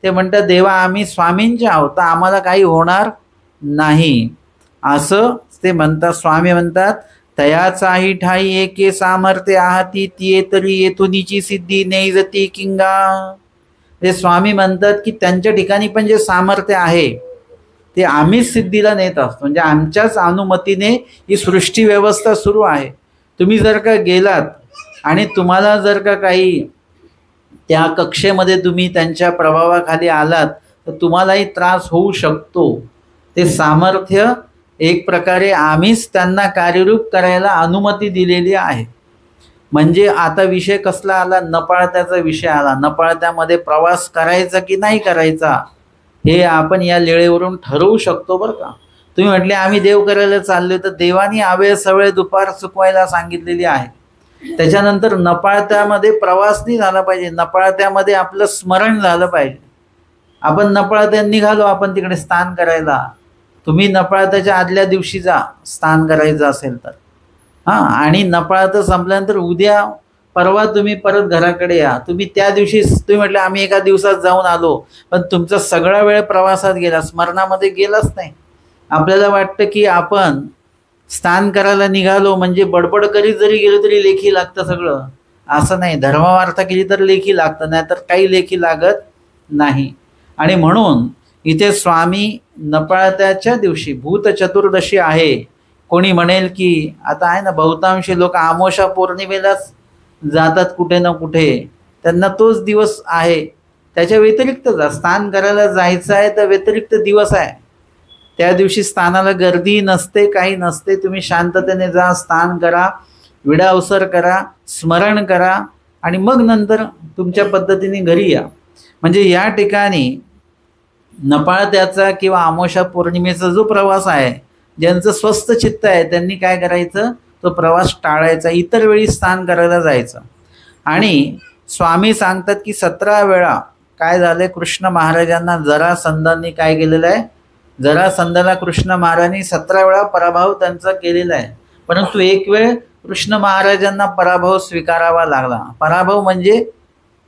ते म्हणतात, देवा आम्ही स्वामींचे आहोत, तर आम्हाला काही होणार नाही असं ते म्हणतात. स्वामी म्हणतात, तयाचाही ठाई एके सामर्थ्य आहाती, तिये तरी येथुनीची सिद्धी नेजती किंगा. ते स्वामी म्हणतात की त्यांच्या ठिकाणी पण जे सामर्थ्य आहे ते आम्हीच सिद्धीला नेत असतो. म्हणजे आमच्याच अनुमतीने ही सृष्टी व्यवस्था सुरू आहे. तुम्ही जर का गेलात आणि तुम्हाला जर का काही त्या कक्षेमध्ये तुम्ही त्यांच्या प्रभावाखाली आलात तर तुम्हालाही त्रास होऊ शकतो. ते सामर्थ्य एक प्रकारे आम्हीच त्यांना कार्यरूप करायला अनुमती दिलेली आहे. म्हणजे आता विषय कसला आला, नपाळत्याचा विषय आला. नपाळत्यामध्ये प्रवास करायचा की नाही करायचा हे आपण या लेळेवरून ठरवू शकतो बरं का. तुम्ही म्हटले आम्ही देव करायला चाललो, तर देवानी आवेळ सवेळ दुपार चुकवायला सांगितलेली आहे. त्याच्यानंतर नपाळत्यामध्ये प्रवास नाही झाला पाहिजे, नपाळत्यामध्ये आपलं स्मरण झालं पाहिजे. आपण नपाळत्यात निघालो, आपण तिकडे स्नान करायला, तुम्ही नपाळत्याच्या आदल्या दिवशी जा स्नान करायचं असेल तर, आणि नपाळतं संपल्यानंतर उद्या परवा तुम्ही परत घराकडे या. तुम्ही त्या दिवशी तुम्ही म्हटलं आम्ही एका दिवसात जाऊन आलो, पण तुमचा सगळा वेळ प्रवासात गेला, स्मरणामध्ये गेलाच नाही. आपल्याला वाटतं की आपण स्नान करायला निघालो म्हणजे बडबड करीत जरी गेलो तरी लेखी लागतं सगळं. असं नाही, धर्मवार्ता केली तर लेखी लागतं, नाहीतर काही लेखी लागत नाही. आणि म्हणून इथे स्वामी नपाळत्याच्या दिवशी भूत चतुर्दशी आहे. कोणी म्हणेल की आता आहे ना, बहुतांशी लोक आमोशा पौर्णिमेलाच जातात कुठे ना कुठे, त्यांना तोच दिवस आहे. त्याच्या व्यतिरिक्त जा, स्नान करायला जायचं आहे तर व्यतिरिक्त दिवस आहे. त्या दिवशी स्नानाला गर्दी नसते, काही नसते. तुम्ही शांततेने जा, स्नान करा, विडा अवसर करा, स्मरण करा आणि मग नंतर तुमच्या पद्धतीने घरी या. म्हणजे या ठिकाणी नपाळत्याचा किंवा आमोशा पौर्णिमेचा जो प्रवास आहे, ज्यांचं स्वस्थ चित्त आहे त्यांनी काय करायचं, तो प्रवास टाळायचा, इतर वेळी स्नान करायला जायचं. आणि स्वामी सांगतात की 17 वेळा काय झालंय, कृष्ण महाराजांना जरासंधांनी काय केलेलं आहे, जरासंधाला कृष्ण महाराजांनी 17 वेळा पराभव त्यांचा केलेला आहे. परंतु एक वेळ कृष्ण महाराजांना पराभव स्वीकारावा लागला. पराभव म्हणजे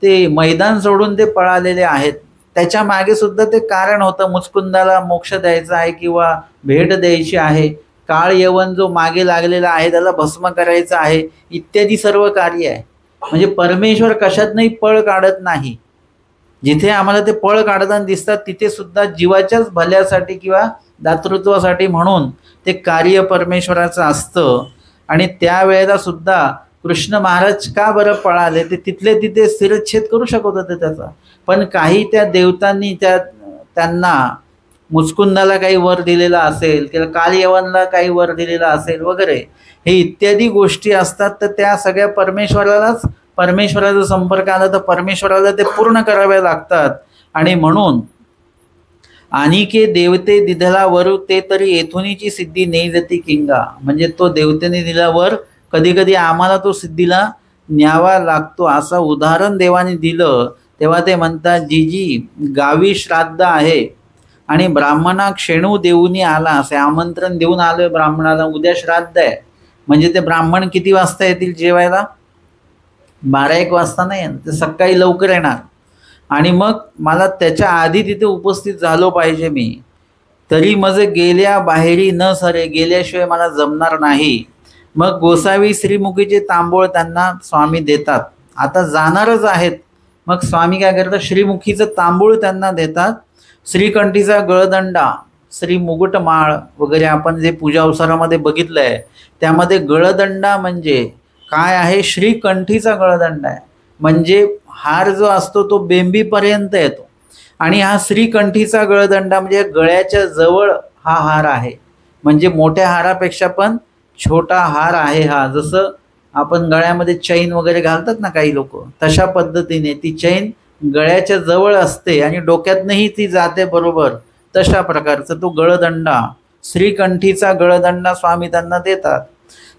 ते मैदान सोडून ते पळालेले आहेत. त्याच्या मागे सुद्धा ते कारण होतं, मुचकुंदाला मोक्ष द्यायचा आहे किंवा भेट द्यायची आहे, काळ यवन जो मागे लागलेला आहे त्याला भस्म करायचं आहे, इत्यादी सर्व कार्य आहे. म्हणजे परमेश्वर कशातनंही पळ काढत नाही. जिथे आम्हाला ते पळ काढताना दिसतात तिथे सुद्धा जीवाच्याच भल्यासाठी किंवा दातृत्वासाठी म्हणून ते कार्य परमेश्वराचं असतं. आणि त्यावेळेला सुद्धा कृष्ण महाराज का बरं पळाले, ते तिथले तिथे शिरच्छेद करू शकत होते त्याचा, पण काही त्या देवतांनी त्यांना मुचकुंदाला काही वर दिलेला असेल किंवा कालयवनला काही वर दिलेला असेल वगैरे, हे इत्यादी गोष्टी असतात. तर त्या सगळ्या परमेश्वराचा संपर्क आला तर परमेश्वराला ते पूर्ण कराव्या लागतात. आणि म्हणून आणिके देवते दिधला वर ते तरी येथुनीची सिद्धी नेई जती किंगा, म्हणजे तो देवतेने दिल्यावर कधी कधी आम्हाला तो सिद्धीला न्यावा लागतो. असं उदाहरण देवाने दिलं. तेव्हा ते म्हणतात, जी गावी श्राद्ध आहे आणि ब्राह्मणा क्षेणू देऊनी आला, असे आमंत्रण देऊन आलोय ब्राह्मणाला, उद्या श्राद्ध आहे, म्हणजे ते ब्राह्मण किती वाजता येतील जेवायला? 12-1 वाजता नाही, ते सकाळी लवकर येणार. आणि मग मला त्याच्या आधी तिथे उपस्थित झालो पाहिजे मी. तरी मज गेल्या बाहेरी न सरे, गेल्याशिवाय मला जमणार नाही. मग गोसावी श्रीमुखीचे तांबूळ त्यांना स्वामी देतात. आता जाणारच आहेत, मग स्वामी काय करतात, श्रीमुखीचं तांबूळ त्यांना देतात. श्रीकंठीचा गळदंडा, श्री मुकुटमाळ वगैरे आपण जे पूजा अवसरामध्ये बघितलं आहे, त्यामध्ये गळदंडा म्हणजे काय आहे? श्रीकंठीचा गळदंडा आहे, म्हणजे हार जो असतो तो बेंबीपर्यंत येतो. आणि हा श्रीकंठीचा गळदंडा म्हणजे गळ्याच्या जवळ हा हार आहे, म्हणजे मोठ्या हारापेक्षा पण छोटा हार आहे हा. जसं आपण गळ्यामध्ये चैन वगैरे घालतात ना काही लोक, तशा पद्धतीने ती चैन गळ्याच्या जवळ असते आणि डोक्यातनंही ती जाते बरोबर. तशा प्रकारचा तो गळदंडा, श्रीकंठीचा गळदंडा स्वामी त्यांना देतात.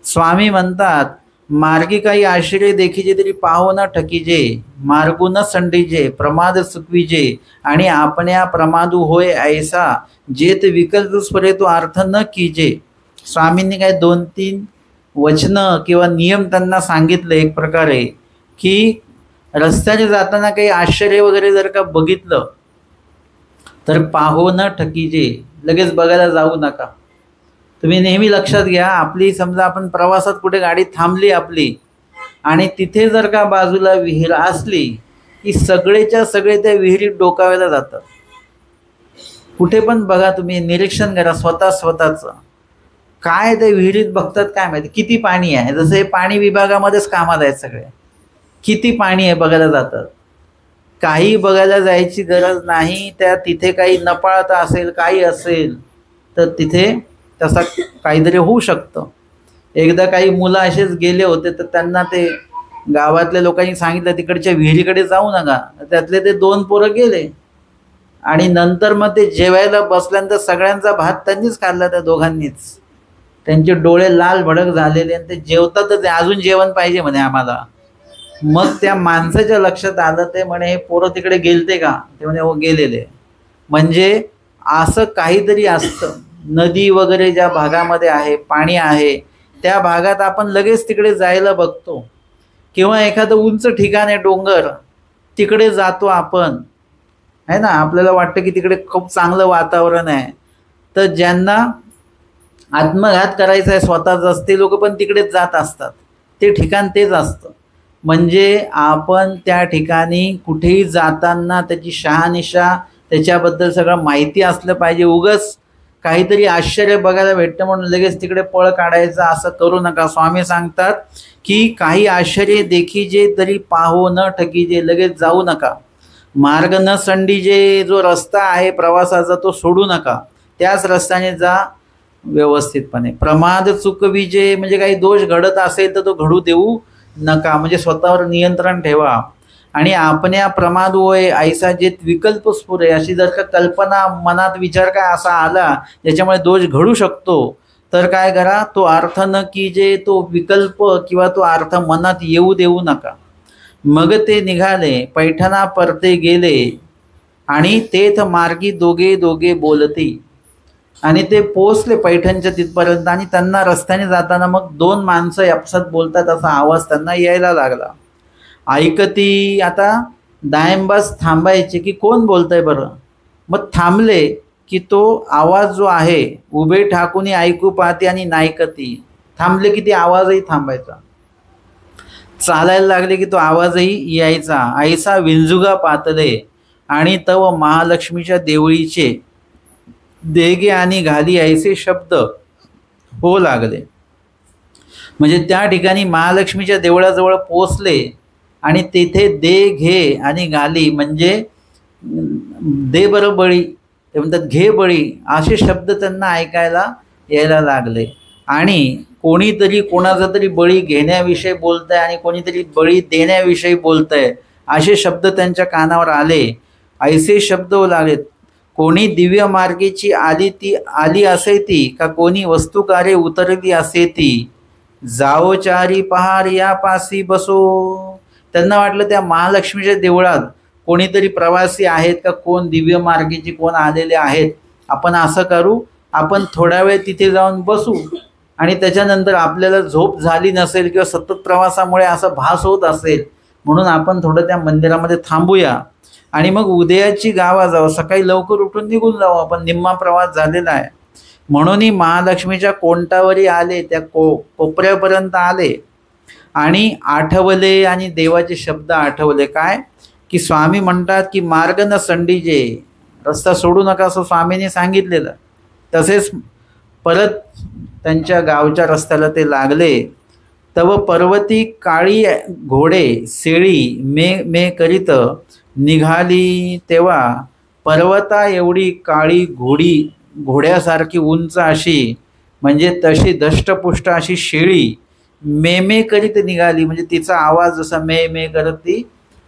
स्वामी म्हणतात, मार्गी काही आश्रय देखीजे तरी पाहो न ठकीजे, मार्गू न संडीजे, प्रमाद चुकविजे, आणि आपण्या प्रमादू होय ऐसा, जेत विकल्प स्फुरे तो अर्थ न कीजे. स्वामींनी काय 2-3 वचनं किंवा नियम त्यांना सांगितले एक प्रकारे, की रस्त्याने जाताना काही आश्चर्य वगैरे जर का बघितलं तर पाहो न ठकीजे, लगेच बघायला जाऊ नका. तुम्ही नेहमी लक्षात घ्या, आपली समजा आपण प्रवासात कुठे गाडी थांबली आपली आणि तिथे जर का बाजूला विहीर असली की सगळेच्या सगळे त्या विहिरीत डोकावायला जातात. कुठे पण बघा, तुम्ही निरीक्षण करा स्वतःचं, काय त्या विहिरीत बघतात काय माहिती, किती पाणी आहे. जसं हे पाणी विभागामध्येच कामात आहेत सगळे, किती पाणी आहे बघायला जातात. काही बघायला जायची गरज नाही. त्या तिथे काही नपाळता असेल काही असेल तर तिथे तसा काहीतरी होऊ शकतं. एकदा काही मुलं असेच गेले होते, तर त्यांना ते गावातल्या लोकांनी सांगितलं तिकडच्या विहिरीकडे जाऊ नका. त्यातले ते 2 पोरं गेले आणि नंतर मग ते जेवायला बसल्यानंतर सगळ्यांचा भात त्यांनीच खाल्ला, त्या दोघांनीच. त्यांचे डोळे लाल भडक झालेले आणि ते जेवतातच, अजून जेवण पाहिजे म्हणे आम्हाला. मग त्या माणसाच्या लक्षात आलं, ते म्हणे हे पोरं तिकडे गेलते का? ते म्हणे हो गेलेले. म्हणजे असं काहीतरी असतं. नदी वगैरे ज्या भागामध्ये आहे, पाणी आहे, त्या भागात आपण लगेच तिकडे जायला बघतो. किंवा एखादं उंच ठिकाण आहे, डोंगर, तिकडे जातो आपण, आहे ना. आपल्याला वाटतं की तिकडे खूप चांगलं वातावरण आहे. तर ज्यांना आत्मघात करायचा आहे स्वतःच, ते लोक पण तिकडेच जात असतात. ते ठिकाण तेच असतं. म्हणजे आपण त्या ठिकाणी कुठेही जाताना त्याची शहानिशा, त्याच्याबद्दल सगळं माहिती असलं पाहिजे. उगाच काहीतरी आश्चर्य बघायला भेटतं म्हणून लगेच तिकडे पळ काढायचं, असं करू नका. स्वामी सांगतात की काही आश्चर्य देखीजे तरी पाहो न ठकीजे, लगेच जाऊ नका. मार्ग न संडीजे, जो रस्ता आहे प्रवासाचा तो सोडू नका, त्याच रस्त्याने जा व्यवस्थितपणे. प्रमाद चुकविजे, म्हणजे काही दोष घडत असेल तर तो घडू देऊ नका, म्हणजे स्वतःवर नियंत्रण ठेवा. आणि आपण्या प्रमाद होय ऐसा जेत विकल्प स्फुरे, अशी जर का कल्पना मनात विचार काय असा आला ज्याच्यामुळे दोष घडू शकतो, तर काय करा, तो अर्थ न कीजे, तो विकल्प किंवा तो अर्थ मनात येऊ देऊ नका. मग ते निघाले पैठणा परते गेले, आणि तेथ मार्गी दोघे दोघे बोलती. आणि ते पोचले पैठणच्या तिथपर्यंत, आणि त्यांना रस्त्याने जाताना मग 2 माणसं आपसात बोलतात असा आवाज त्यांना यायला लागला. ऐकती, आता दायंबास थांबायचे की कोण बोलतंय बरं. मग थांबले की तो आवाज जो आहे उभे ठाकून ऐकू पाहते आणि नायकती. थांबले की ती आवाजही थांबायचा. चालायला लागले की तो आवाजही यायचा. ऐसा विंजुगा पातले, आणि तव महालक्ष्मीच्या देवळीचे देगे आणि घाली ऐसे शब्द हो लागले. म्हणजे त्या ठिकाणी महालक्ष्मीच्या देवळाजवळ पोचले आणि तेथे दे घे आणि घाली, म्हणजे दे बरं बळी, ते म्हणतात घे बळी, असे शब्द त्यांना ऐकायला यायला लागले. आणि कोणीतरी कोणाचा तरी बळी घेण्याविषयी बोलतंय आणि कोणीतरी बळी देण्याविषयी बोलतंय, असे शब्द त्यांच्या कानावर आले. ऐसे शब्द लागलेत. कोणी दिव्य मार्गेची आली असे ती, का कोणी वस्तुकारे उतरली असे ती, जाओ चारी पहार या पासी बसो. त्यांना वाटलं त्या महालक्ष्मीच्या देवळात कोणीतरी प्रवासी आहेत का, कोण दिव्य मार्गेची कोण आलेले आहेत. आपण असं करू, आपण थोडा वेळ तिथे जाऊन बसू आणि त्याच्यानंतर आपल्याला झोप झाली नसेल किंवा सतत प्रवासामुळे असं भास होत असेल म्हणून आपण थोडं त्या मंदिरामध्ये थांबूया आणि मग उद्याची गावा जावं, सकाळी लवकर उठून निघून जावं. आपण निम्मा प्रवास झालेला आहे. म्हणूनही महालक्ष्मीच्या कोंटावरी आले, त्या कोपऱ्यापर्यंत आले आणि आठवले आणि देवाचे शब्द आठवले. काय की स्वामी म्हणतात की मार्ग न संडीजे, रस्ता सोडू नका असं स्वामींनी सांगितलेलं. तसेच परत त्यांच्या गावच्या रस्त्याला ते लागले. तव पर्वती काळी घोडे शेळी मे मे करीत निघाली, तेव्हा पर्वता एवढी काळी घोड्यासारखी उंच अशी, म्हणजे तशी दष्टपुष्ट अशी शेळी मे मे करीत निघाली, म्हणजे तिचा आवाज जसा मे मे करत ती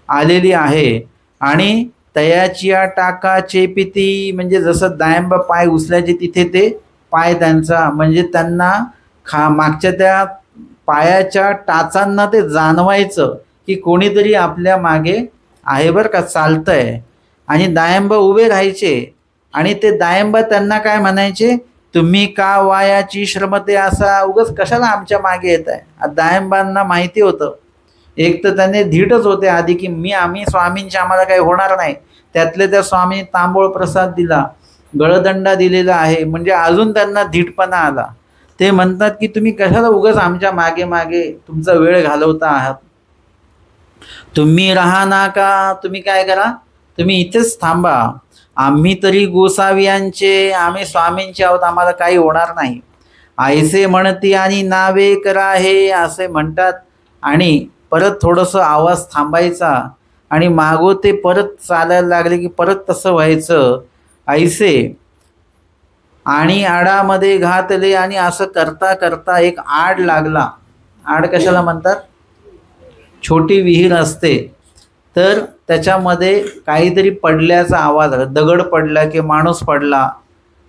आलेली आहे. आणि तयाचिया टाका चेपिती, म्हणजे जसं दायंबा पाय उचलायचे तिथे ते पाय त्यांचा, म्हणजे त्यांना मागच्या त्या पायाच्या टाचांना ते जाणवायचं की कोणीतरी आपल्या मागे आहे बरं का, चालतंय. आणि दायंबा उभे राहायचे आणि ते दायंबा त्यांना काय म्हणायचे, तुम्ही का वायाची श्रमते असा, उगाच कशाला आमच्या मागे येत आहे. दायंबांना माहिती होतं, एक तर त्यांनी धीटच होते आधी की आम्ही स्वामींची आम्हाला काही होणार नाही. त्यातले त्या स्वामी तांबूळ प्रसाद दिला, गळदंडा दिलेला आहे, म्हणजे अजून त्यांना धीटपणा आला. ते म्हणतात की तुम्ही कशाला उगाच आमच्या मागे मागे तुमचा वेळ घालवता आहात. तुम्ही राहा ना का, तुम्ही काय करा, तुम्ही इथेच थांबा. आम्ही तरी गोसावियांचे, आम्ही स्वामींचे आहोत, आम्हाला काही होणार नाही. ऐसे म्हणती आणि नावे करा हे असे म्हणतात. आणि परत थोडंसं आवाज थांबायचा आणि मागो ते परत चालायला लागले की परत तसं व्हायचं. ऐसे आणि आडामध्ये घातले आणि असं करता करता एक आड लागला. आड कशाला म्हणतात, छोटी विहीर असते तर त्याच्यामध्ये काहीतरी पडल्याचा आवाज आला, दगड पडला की माणूस पडला,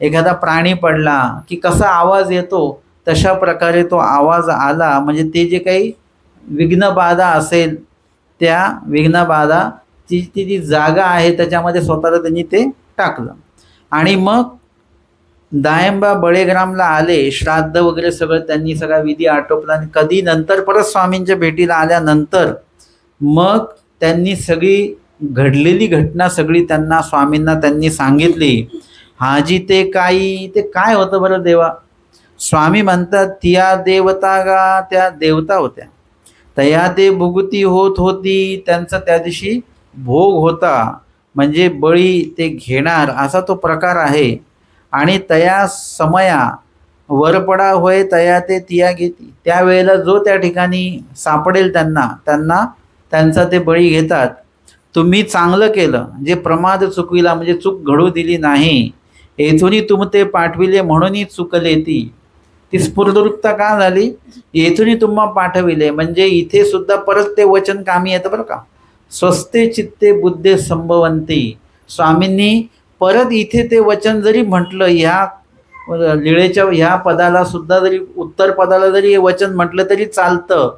एखादा प्राणी पडला की कसा आवाज येतो तशा प्रकारे तो आवाज आला. म्हणजे ते जे काही विघ्नबाधा असेल त्या विघ्नबाधा ती जागा आहे त्याच्यामध्ये स्वतःला त्यांनी ते टाकलं. आणि मग दायंबा बळेग्रामला आले, श्राद्ध वगैरे सगळं त्यांनी सगळा विधी आटोपला. आणि कधी नंतर परत स्वामींच्या भेटीला आल्यानंतर मग त्यांनी सगळी घडलेली घटना सगळी त्यांना स्वामींना त्यांनी सांगितली. हाजी ते काय होतं बरं देवा. स्वामी म्हणतात त्या देवता गा, त्या देवता होत्या, तया ते भुगती होत होती, त्यांचा त्या दिवशी भोग होता, म्हणजे बळी ते घेणार असा तो प्रकार आहे. आणि तया समया वरपडा होय तया ते तिया घेती, त्यावेळेला जो त्या ठिकाणी सापडेल त्यांचा ते बळी घेतात. तुम्ही चांगलं केलं, जे प्रमाद चुकविला म्हणजे चूक घडू दिली नाही, येथूनही तुम ते पाठविले म्हणूनही चुकले ती स्फुरदृक्ता का झाली, येथूनही तुम्हा पाठविले म्हणजे इथे सुद्धा परत ते वचन कामी येतं बरं का. स्वस्ते चित्ते बुद्धे संभवंती, स्वामींनी परत इथे ते वचन जरी म्हटलं, ह्या लीळेच्या ह्या पदाला सुद्धा जरी उत्तर पदाला जरी हे वचन म्हटलं तरी चालतं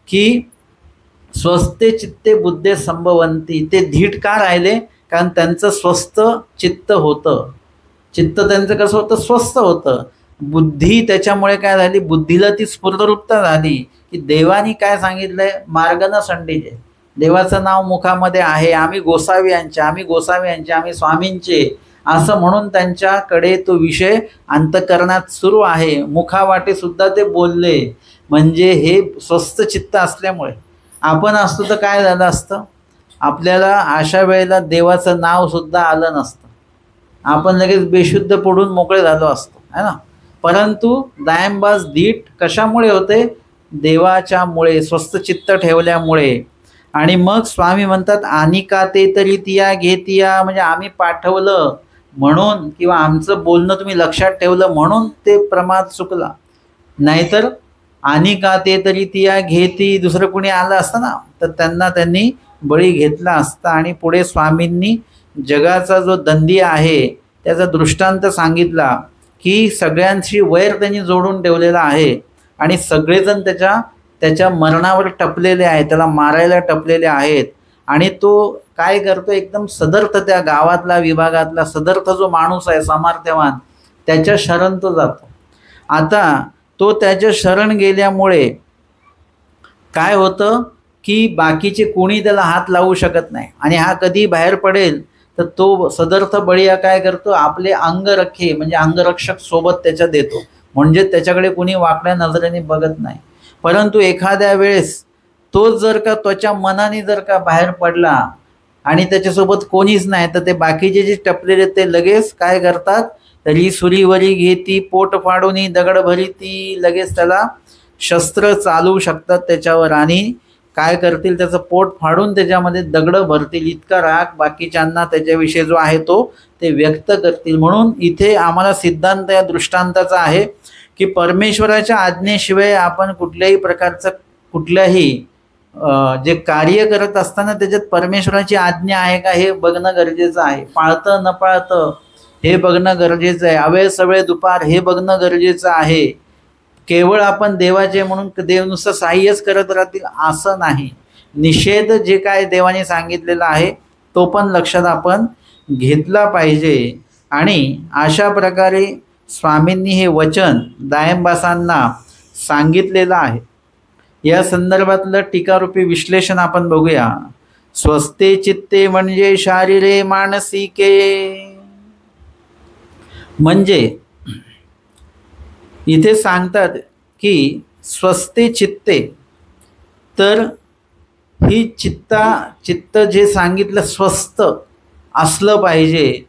की स्वस्ते चित्ते बुद्धे संभवंती. ते धीट का राहिले, कारण त्यांचं स्वस्थ चित्त होतं. चित्त त्यांचं कसं होतं, स्वस्थ होतं. बुद्धी त्याच्यामुळे काय झाली, बुद्धीला ती स्फुरदरूपता झाली की देवानी काय सांगितलंय, मार्ग न संडीजे, देवाचं नाव मुखामध्ये आहे, आम्ही गोसाव्यांचे, आम्ही स्वामींचे, असं म्हणून त्यांच्याकडे तो विषय अंतःकरणात सुरू आहे. मुखावाटे सुद्धा ते बोलले. म्हणजे हे स्वस्थ चित्त असल्यामुळे. आपण असतो तर काय झालं असतं, आपल्याला अशा वेळेला देवाचं नाव सुद्धा आलं नसतं, आपण लगेच बेशुद्ध पडून मोकळे झालो असतो है ना. परंतु दायंबाज धीट कशामुळे होते, देवाच्या मुळे स्वस्थ चित्त ठेवल्यामुळे. आणि मग स्वामी म्हणतात आनिका ते तरी तिया घेतिया, म्हणजे आम्ही पाठवलं म्हणून किंवा आमचं बोलणं तुम्ही लक्षात ठेवलं म्हणून ते प्रमाद चुकला, नाहीतर आनिका ते तरी तिया घेती दुसरं कुणी आलं असतं ना तर त्यांनी बळी घेतला असता. आणि पुढे स्वामींनी जगाचा जो दंडी आहे त्याचा दृष्टांत सांगितला की सगळ्यांशी वैर त्यांनी जोडून ठेवलेला आहे आणि सगळेजण त्याच्या मरणावर टपलेले आहेत, त्याला मारायला टपलेले आहेत. आणि तो काय करतो, एकदम सदर्थ त्या गावातला विभागातला सदर्थ जो माणूस आहे सामर्थ्यवान त्याच्या शरण तो जातो. आता तो त्याच्या शरण गेल्यामुळे काय होतं की बाकीचे कोणी त्याला हात लावू शकत नाही. आणि हा कधी बाहेर पडेल तर तो सदर्थ बळीया काय करतो, आपले अंगरक्षे म्हणजे अंगरक्षक सोबत त्याच्या देतो, म्हणजे त्याच्याकडे कोणी वाकड्या नजरेने बघत नाही. परंतु एखाद्या वेळेस तो जर का त्याच्या मनाने जर का बाहेर पडला आणि त्याच्यासोबत कोणीच नाही तर ते बाकीचे जे टपलेले ते लगेच काय करतात, तरी सुरीवरी घेती पोट फाडून दगड भरीती, लगेच त्याला शस्त्र चालवू शकतात त्याच्यावर आणि काय करतील, त्याचं पोट फाडून त्याच्यामध्ये दगड भरतील. इतका राग बाकीच्यांना त्याच्याविषयी जो आहे तो ते व्यक्त करतील. म्हणून इथे आम्हाला सिद्धांत या दृष्टांताचा आहे की परमेश्वराच्या आज्ञेशिवाय आपण कुठल्याही प्रकारचं कुठल्याही जे कार्य करत असताना त्याच्यात परमेश्वराची आज्ञा आहे का हे बघणं गरजेचं आहे. पाळतं न पाळतं हे बघणं गरजेचं आहे. अवेळ सवेळ दुपार हे बघणं गरजेचं आहे. केवळ आपण देवाचे म्हणून देव नुसतं साह्यच करत राहतील असं नाही. निषेध जे काय देवाने सांगितलेला आहे तो पण लक्षात आपण घेतला पाहिजे. आणि अशा प्रकारे स्वामींनी हे वचन दायंबासांना सांगितलेलं आहे. या संदर्भातलं टीकारूपी विश्लेषण आपण बघूया. स्वस्थे चित्ते म्हणजे शारीरे मानसिके, म्हणजे इथे सांगतात की स्वस्थे चित्ते, तर ही चित्त जे सांगितलं स्वस्थ असलं पाहिजे.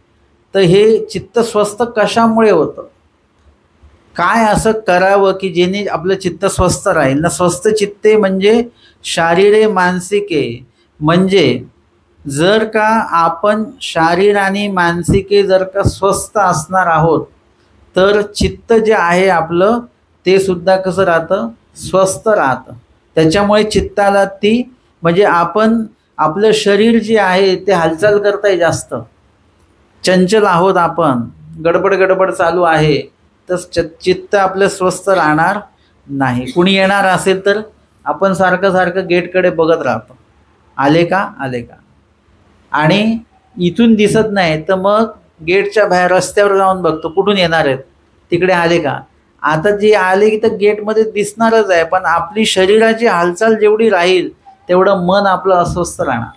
तर हे चित्त स्वस्थ कशामुळे होतं, काय असं करावं की जेणे आपलं चित्त स्वस्थ राहील ना. स्वस्थ चित्ते म्हणजे शारीरे मानसिके, म्हणजे जर का आपण शारीर आणि मानसिके जर का स्वस्थ असणार आहोत तर चित्त जे आहे आपलं ते सुद्धा कसं राहतं, स्वस्थ राहतं. त्याच्यामुळे चित्ताला ती म्हणजे आपण आपलं शरीर जे आहे ते हालचाल करताय, जास्त चंचल आहोत आपण, गडबड चालू आहे, तर चित्त आपलं स्वस्थ राहणार नाही. कुणी येणार असेल तर आपण सारखं गेटकडे बघत राहतो, आले का, आणि इथून दिसत नाही तर मग गेटच्या बाहेर रस्त्यावर जाऊन बघतो कुठून येणार आहेत, तिकडे आले का. आता जे आले की तर गेटमध्ये दिसणारच आहे, पण आपली शरीराची हालचाल जेवढी राहील तेवढं मन आपलं अस्वस्थ राहणार.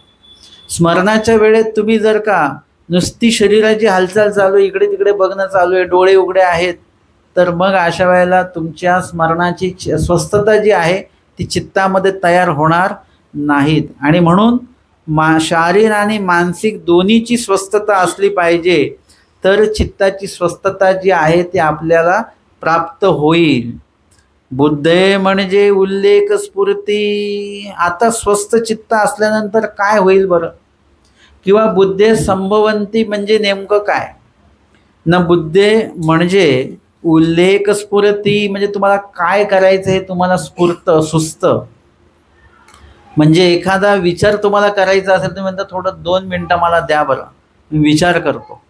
स्मरणाच्या वेळेत तुम्ही जर का नुसती शरीराची हालचाल चालू आहे, इकडे तिकडे बघणं चालू आहे, डोळे उघडे आहेत, तर मग अशा वेळेला तुमच्या स्मरणाची स्वस्थता जी आहे ती चित्तामध्ये तयार होणार नाहीत. आणि म्हणून शारीर आणि मानसिक दोन्हीची स्वस्थता असली पाहिजे, तर चित्ताची स्वस्थता जी आहे ती आपल्याला प्राप्त होईल. बुद्धे म्हणजे उल्लेख स्फूर्ती. आता स्वस्थ चित्त असल्यानंतर काय होईल बरं, किंवा बुद्धे संभवंती म्हणजे नेमकं काय ना. बुद्धे म्हणजे उल्लेख स्फूर्ती म्हणजे तुम्हाला काय करायचं हे तुम्हाला स्फूर्त सुस्त, म्हणजे एखादा विचार तुम्हाला करायचा असेल तुम्ही म्हणता थोडं 2 मिनटं मला द्या बरं, मी विचार करतो.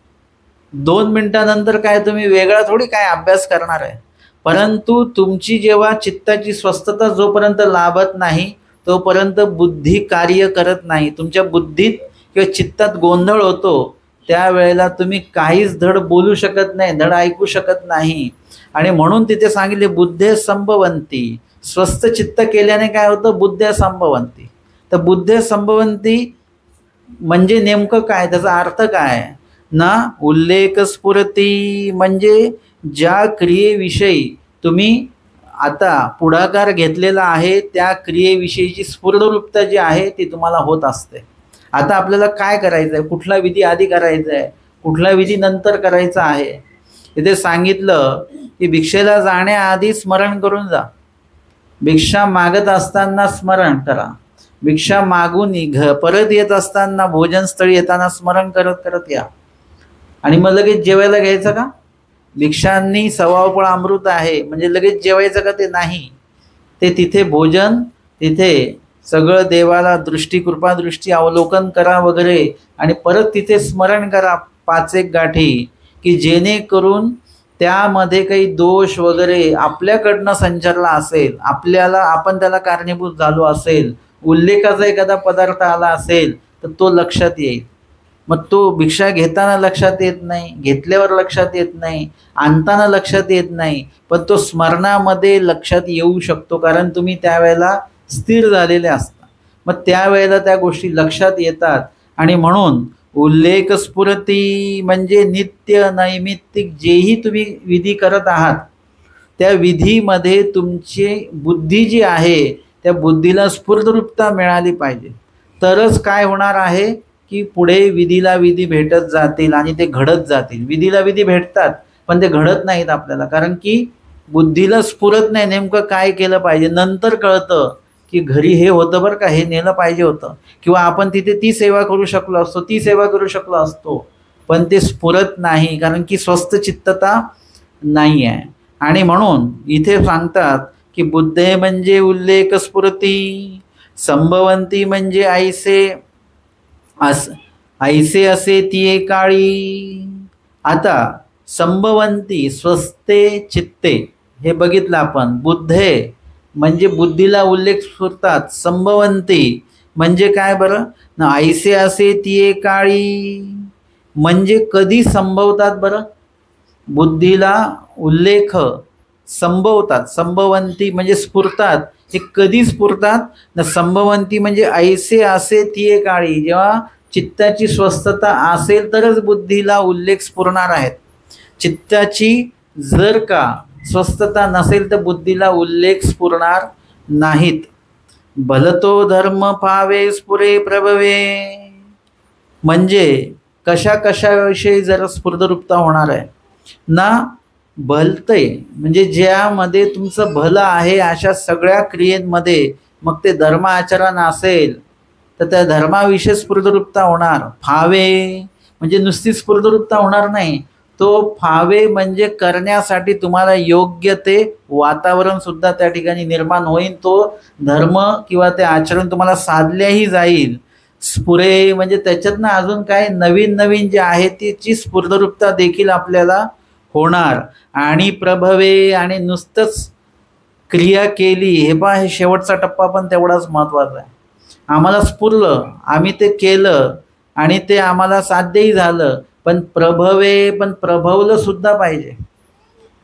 2 मिनटानंतर काय तुम्ही वेगळा थोडी काय अभ्यास करणार आहे. परंतु तुमची जेव्हा चित्ताची स्वस्थता जोपर्यंत लाभत नाही तोपर्यंत बुद्धी कार्य करत नाही. तुमच्या बुद्धीत किंवा चित्तात गोंधळ होतो, त्यावेळेला तुम्ही काहीच धड बोलू शकत नाही, धड ऐकू शकत नाही. आणि म्हणून तिथे सांगितले बुद्धे संभवंती. स्वस्थ चित्त केल्याने काय होतं, बुद्धे संभवंती. तर बुद्धे संभवंती म्हणजे नेमकं काय, त्याचा अर्थ काय ना. उल्लेख स्फुरती म्हणजे ज्या क्रियेविषयी तुम्ही आता पुढाकार घेतलेला आहे त्या क्रियेविषयीची स्फुरदरूपता जी आहे ती तुम्हाला होत असते. आता आपल्याला काय करायचं आहे, कुठला विधी आधी करायचा आहे, कुठला विधी नंतर करायचा आहे. इथे सांगितलं की भिक्षेला जाण्याआधी स्मरण करून जा. भिक्षा मागत असताना स्मरण करा, भिक्षा मागून परत येत असताना भोजनस्थळी येताना स्मरण करत करत या. आणि मग लगेच जेवायला घ्यायचं का? भिक्षांनी सवापळ अमृत आहे म्हणजे लगेच जेवायचं का? ते नाही. ते तिथे भोजन, तिथे सगळं देवाला दृष्टी, कृपा दृष्टी अवलोकन करा वगैरे, आणि परत तिथे स्मरण करा 5-1 गाठी, की जेणेकरून त्यामध्ये काही दोष वगैरे आपल्याकडनं संचारला असेल, आपण त्याला कारणीभूत झालो असेल, उल्लेखाचा एखादा पदार्थ आला असेल तर तो लक्षात येईल. मग तो भिक्षा घेताना लक्षात येत नाही, घेतल्यावर लक्षात येत नाही, आणताना लक्षात येत नाही, पण तो स्मरणामध्ये लक्षात येऊ शकतो, कारण तुम्ही त्यावेळेला स्थिर झालेले असता. मग त्यावेळेला त्या गोष्टी लक्षात येतात. आणि म्हणून उल्लेख स्फुरती म्हणजे नित्य नैमित्तिक जेही तुम्ही विधी करत आहात त्या विधीमध्ये तुमची बुद्धी जी आहे त्या बुद्धीला स्फुरद्रूपता मिळाली पाहिजे. तरच काय होणार आहे की पुढे विधीला विधी भेटत जातील आणि ते घडत जातील. विधीला विधी भेटतात पण ते घडत नाहीत आपल्याला, कारण की बुद्धीला स्फुरत नाही नेमकं काय केलं पाहिजे. नंतर कळतं की घरी हे होतं बरं का, हे नेलं पाहिजे होतं, किंवा आपण तिथे ती सेवा करू शकलो असतो, ती सेवा करू शकलो असतो, पण ते स्फुरत नाही कारण की स्वस्थ चित्तता नाही आहे. आणि म्हणून इथे सांगतात की बुद्धे म्हणजे उल्लेख स्फुरती, संभवंती म्हणजे ऐसे असे ती काळी. आता संभवंती स्वस्थे चित्ते हे बघितलं आपण. बुद्धे म्हणजे बुद्धीला उल्लेख स्फुरतात, संभवंती म्हणजे काय बरं ना, ऐसे असे ती काळी म्हणजे कधी संभवतात बरं? बुद्धीला उल्लेख संभवतात, संभवंती म्हणजे स्फुरतात. हे कधी स्फुरतात ना? संभवंती म्हणजे ऐसे असे ती काळी, जेव्हा चित्ताची स्वस्थता असेल तरच बुद्धीला उल्लेख स्फुरणार आहेत. चित्ताची जर का स्वस्थता नसेल तर बुद्धीला उल्लेख स्फुरणार नाहीत. भलतो धर्म फावे स्फुरे प्रभवे म्हणजे कशा कशाविषयी जरा स्फुरद्रूपता होणार आहे ना? भलते म्हणजे ज्यामध्ये तुमचं भलं आहे अशा सगळ्या क्रियेमध्ये, मग ते धर्माचरण असेल तर त्या धर्माविषयी स्फुरद्रूपता होणार. फावे म्हणजे नुसती स्फुरद्रूपता होणार नाही, तो फावे म्हणजे करण्यासाठी तुम्हाला योग्य ते वातावरण सुद्धा त्या ठिकाणी निर्माण होईल. तो धर्म किंवा ते आचरण तुम्हाला साधल्याही जाईल. स्फुरे म्हणजे त्याच्यातनं अजून काय नवीन नवीन जे आहे त्याची स्फुरद्रूपता देखील आपल्याला होणार. आणि प्रभवे आणि नुसतंच क्रिया केली हे पहा, हे शेवटचा टप्पा पण तेवढाच महत्त्वाचा आहे. आम्हाला स्फुरलं, आम्ही ते केलं आणि ते आम्हाला साध्यही झालं, पण प्रभवे, पण प्रभवलं सुद्धा पाहिजे.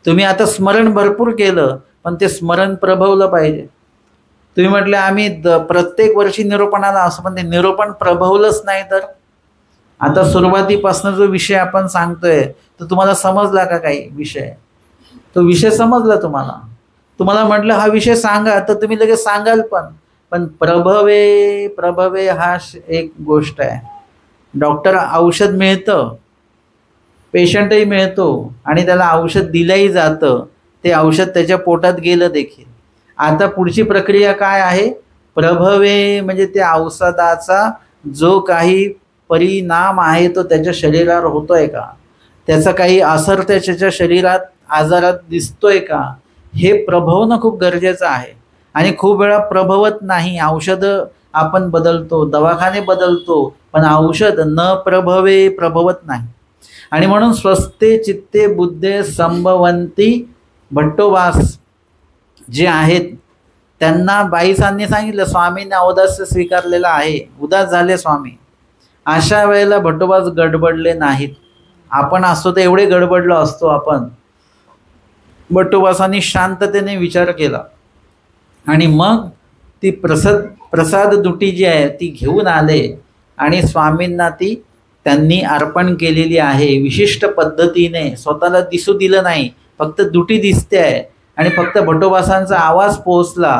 तुम्ही आता स्मरण भरपूर केलं पण ते स्मरण प्रभवलं पाहिजे. तुम्ही म्हटलं आम्ही प्रत्येक वर्षी निरोपणाला असं, पण ते निरोपण प्रभवलंच नाही तर आता सुरुवातीपासून जो विषय आपण सांगतोय तो तुम्हाला समजला का? काही विषय तो विषय समजला तुम्हाला म्हटलं हा विषय सांगा तर तुम्ही लगेच सांगाल, पण प्रभवे प्रभवे हा एक गोष्ट आहे. डॉक्टर औषध मिळतं, पेशंटही मिळतो आणि त्याला औषध दिलंही जातं, ते औषध त्याच्या पोटात गेलं देखील. आता पुढची प्रक्रिया काय आहे? प्रभवे म्हणजे त्या औषधाचा जो काही परिणाम आहे तो त्याच्या शरीरावर होतोय का, त्याचा काही असर त्याच्या शरीरात आजारात दिसतोय का, हे प्रभवणं खूप गरजेचं आहे. आणि खूप वेळा प्रभवत नाही. औषधं आपण बदलतो, दवाखाने बदलतो, पण औषध न प्रभवत नाही. आणि म्हणून स्वस्थे चित्ते बुद्धे संभवंती भट्टोबास जे आहेत त्यांना बाईसांनी सांगितलं, स्वामींनी औदास्य स्वीकारलेला आहे, उदास झाले स्वामी. अशा वेळेला भट्टोबास गडबडले नाहीत. आपण असतो तर एवढे गडबडलो असतो आपण. भट्टोबासांनी शांततेने विचार केला आणि मग ती प्रसाद दुटी जी आहे ती घेऊन आले आणि स्वामींना ती त्यांनी अर्पण केलेली आहे. विशिष्ट पद्धतीने स्वतःला दिसू दिलं नाही, फक्त दुटी दिसते आहे. आणि फक्त भट्टोबासांचा आवाज पोहोचला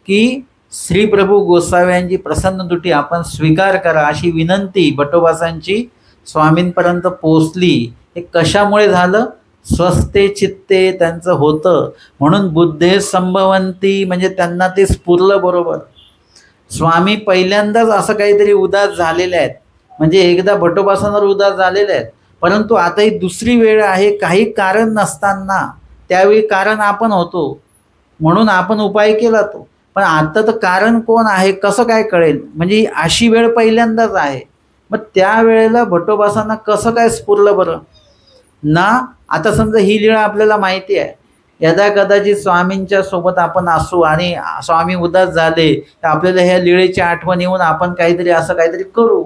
की श्री प्रभू गोसाव्यांची प्रसन्न दुटी आपण स्वीकार करा अशी विनंती भट्टोबासांची स्वामींपर्यंत पोहोचली. हे कशामुळे झालं स्वस्थे चित्ते त्यांचं होतं, म्हणून बुद्धे संभवंती म्हणजे त्यांना ते स्फुरलं बरोबर. स्वामी पहिल्यांदाच असं काहीतरी उदास झालेले आहेत, म्हणजे एकदा भट्टोपासनावर उदास झालेले आहेत, परंतु आता ही दुसरी वेळ आहे, काही कारण नसताना. त्यावेळी कारण आपण होतो म्हणून आपण उपाय केला तो, पण आता तर कारण कोण आहे कसं काय कळेल, म्हणजे अशी वेळ पहिल्यांदाच आहे. मग त्या वेळेला भट्टोपासांना कसं काय स्फुरलं बरं ना. आता समजा ही लीळा आपल्याला माहिती आहे, यदा कदाचित स्वामींच्या सोबत आपण असू आणि स्वामी उदास झाले तर आपल्याला ह्या लीळेची आठवण येऊन आपण काहीतरी असं काहीतरी करू.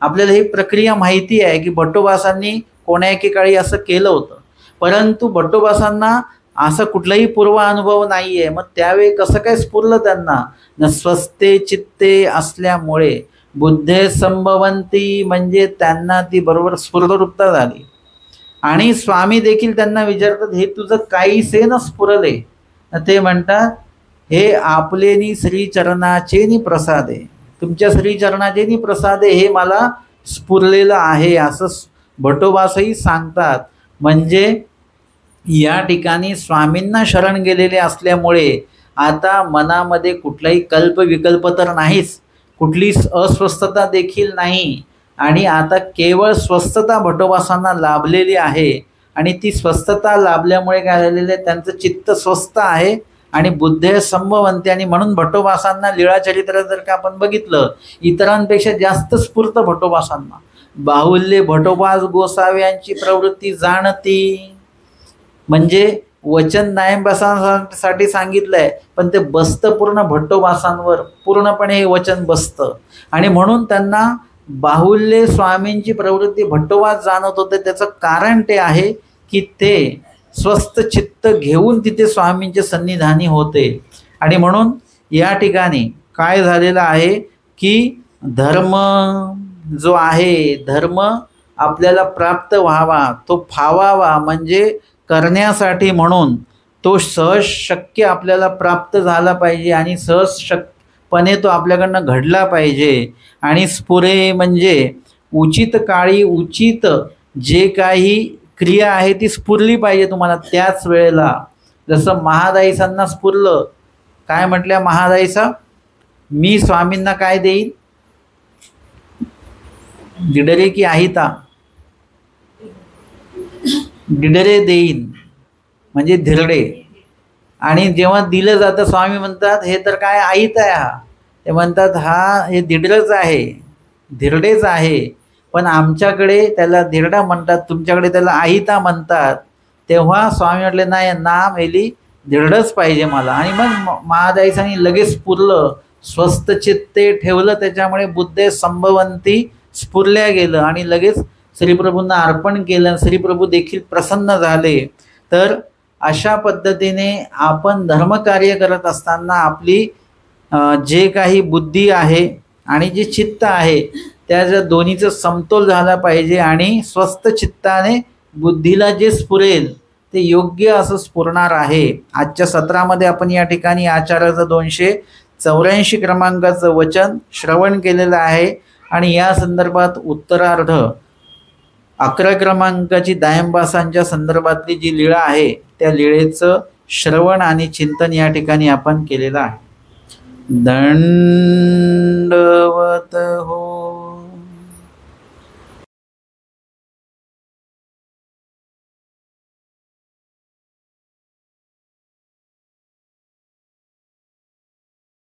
आपल्याला ही प्रक्रिया माहिती आहे की भट्टोबासांनी कोण्या एकेकाळी असं केलं होतं, परंतु भट्टोबासांना असं कुठलाही पूर्व अनुभव नाही आहे. मग त्यावेळी कसं काय स्फुरलं त्यांना न. स्वस्थे चित्ते असल्यामुळे बुद्धे संभवंती म्हणजे त्यांना ती बरोबर स्फुरवृत्ता झाली. आणि स्वामी देखील त्यांना विचारतात, हे तुझं काहीसे न स्फुरले. ते म्हणतात, हे आपलेनी श्रीचरणाचे नि प्रसादे, तुमच्या श्रीचरणाचे नि प्रसादे हे मला स्फुरलेलं आहे असं भट्टोबासही सांगतात. म्हणजे या ठिकाणी स्वामींना शरण गेलेले असल्यामुळे आता मनामध्ये कुठलाही कल्पविकल्प तर नाहीच, कुठली अस्वस्थता देखील नाही, आणि आता केवळ स्वस्थता भट्टोबासांना लाभलेली आहे. आणि ती स्वस्थता लाभल्यामुळे काय झालेलं आहे, त्यांचं चित्त स्वस्थ आहे आणि बुद्धे संभवंती. आणि म्हणून भट्टोबासांना लीळाचरित्र जर का आपण बघितलं, इतरांपेक्षा जास्त स्फूर्त भट्टोबासांना. बाहुल्य भट्टोबास गोसावी यांची प्रवृत्ती जाणती, म्हणजे वचन नायंबासांसाठी सांगितलंय, पण ते बसतं पूर्ण भट्टोबासांवर, पूर्णपणे हे वचन बसतं. आणि म्हणून त्यांना बाहुल्य स्वामींची प्रवृत्ती भट्टोबास जाणवत होते. त्याचं कारण ते आहे की ते स्वस्थ चित्त घेऊन तिथे स्वामींचे सन्निधानी होते. आणि म्हणून या ठिकाणी काय झालेलं आहे की धर्म जो आहे, धर्म आपल्याला प्राप्त व्हावा, तो फावावा, म्हणजे करण्यासाठी म्हणून तो सहज शक्य आपल्याला प्राप्त झाला पाहिजे आणि सहज पणे तो आपल्याकडनं घडला पाहिजे. आणि स्फुरे म्हणजे उचित काळी उचित जे काही क्रिया आहे ती स्फुरली पाहिजे तुम्हाला त्याच वेळेला. जसं महादाईसांना स्फुरलं, काय म्हटल्या महादाईसा, मी स्वामींना काय देईन, दिडरे की आहिता, दिडरे देईन म्हणजे धिरडे. आणि जेव्हा दिलं जातं स्वामी म्हणतात हे तर काय आहित आहे, हा ते म्हणतात हा हे धिडरच आहे, धिरडेच आहे, पण आमच्याकडे त्याला धिरडा म्हणतात, तुमच्याकडे त्याला आहिता म्हणतात. तेव्हा स्वामी म्हटले नाही, नाम एली धिरडच पाहिजे मला. आणि मग महादाईसांनी लगेच स्फुरलं, स्वस्थ चित्ते ठेवलं, त्याच्यामुळे बुद्धे संभवंती स्फुरल्या गेलं आणि लगेच श्रीप्रभूंना अर्पण केलं. श्रीप्रभू देखील प्रसन्न झाले. तर अशा पद्धतीने आपण धर्मकार्य करत असताना आपली जे काही बुद्धी आहे आणि जे चित्त आहे त्या दोन्हीचं समतोल झाला पाहिजे. आणि स्वस्थ चित्ताने बुद्धीला जे स्फुरेल ते योग्य असं स्फुरणार आहे. आजच्या सत्रामध्ये आपण या ठिकाणी आचार्याचं 284 क्रमांकाचं वचन श्रवण केलेलं आहे. आणि या संदर्भात उत्तरार्ध 11 क्रमांकाची दायंबासांच्या संदर्भातली जी लीळा आहे त्या लीळेचं श्रवण आणि चिंतन या ठिकाणी आपण केलेलं आहे. दंडवत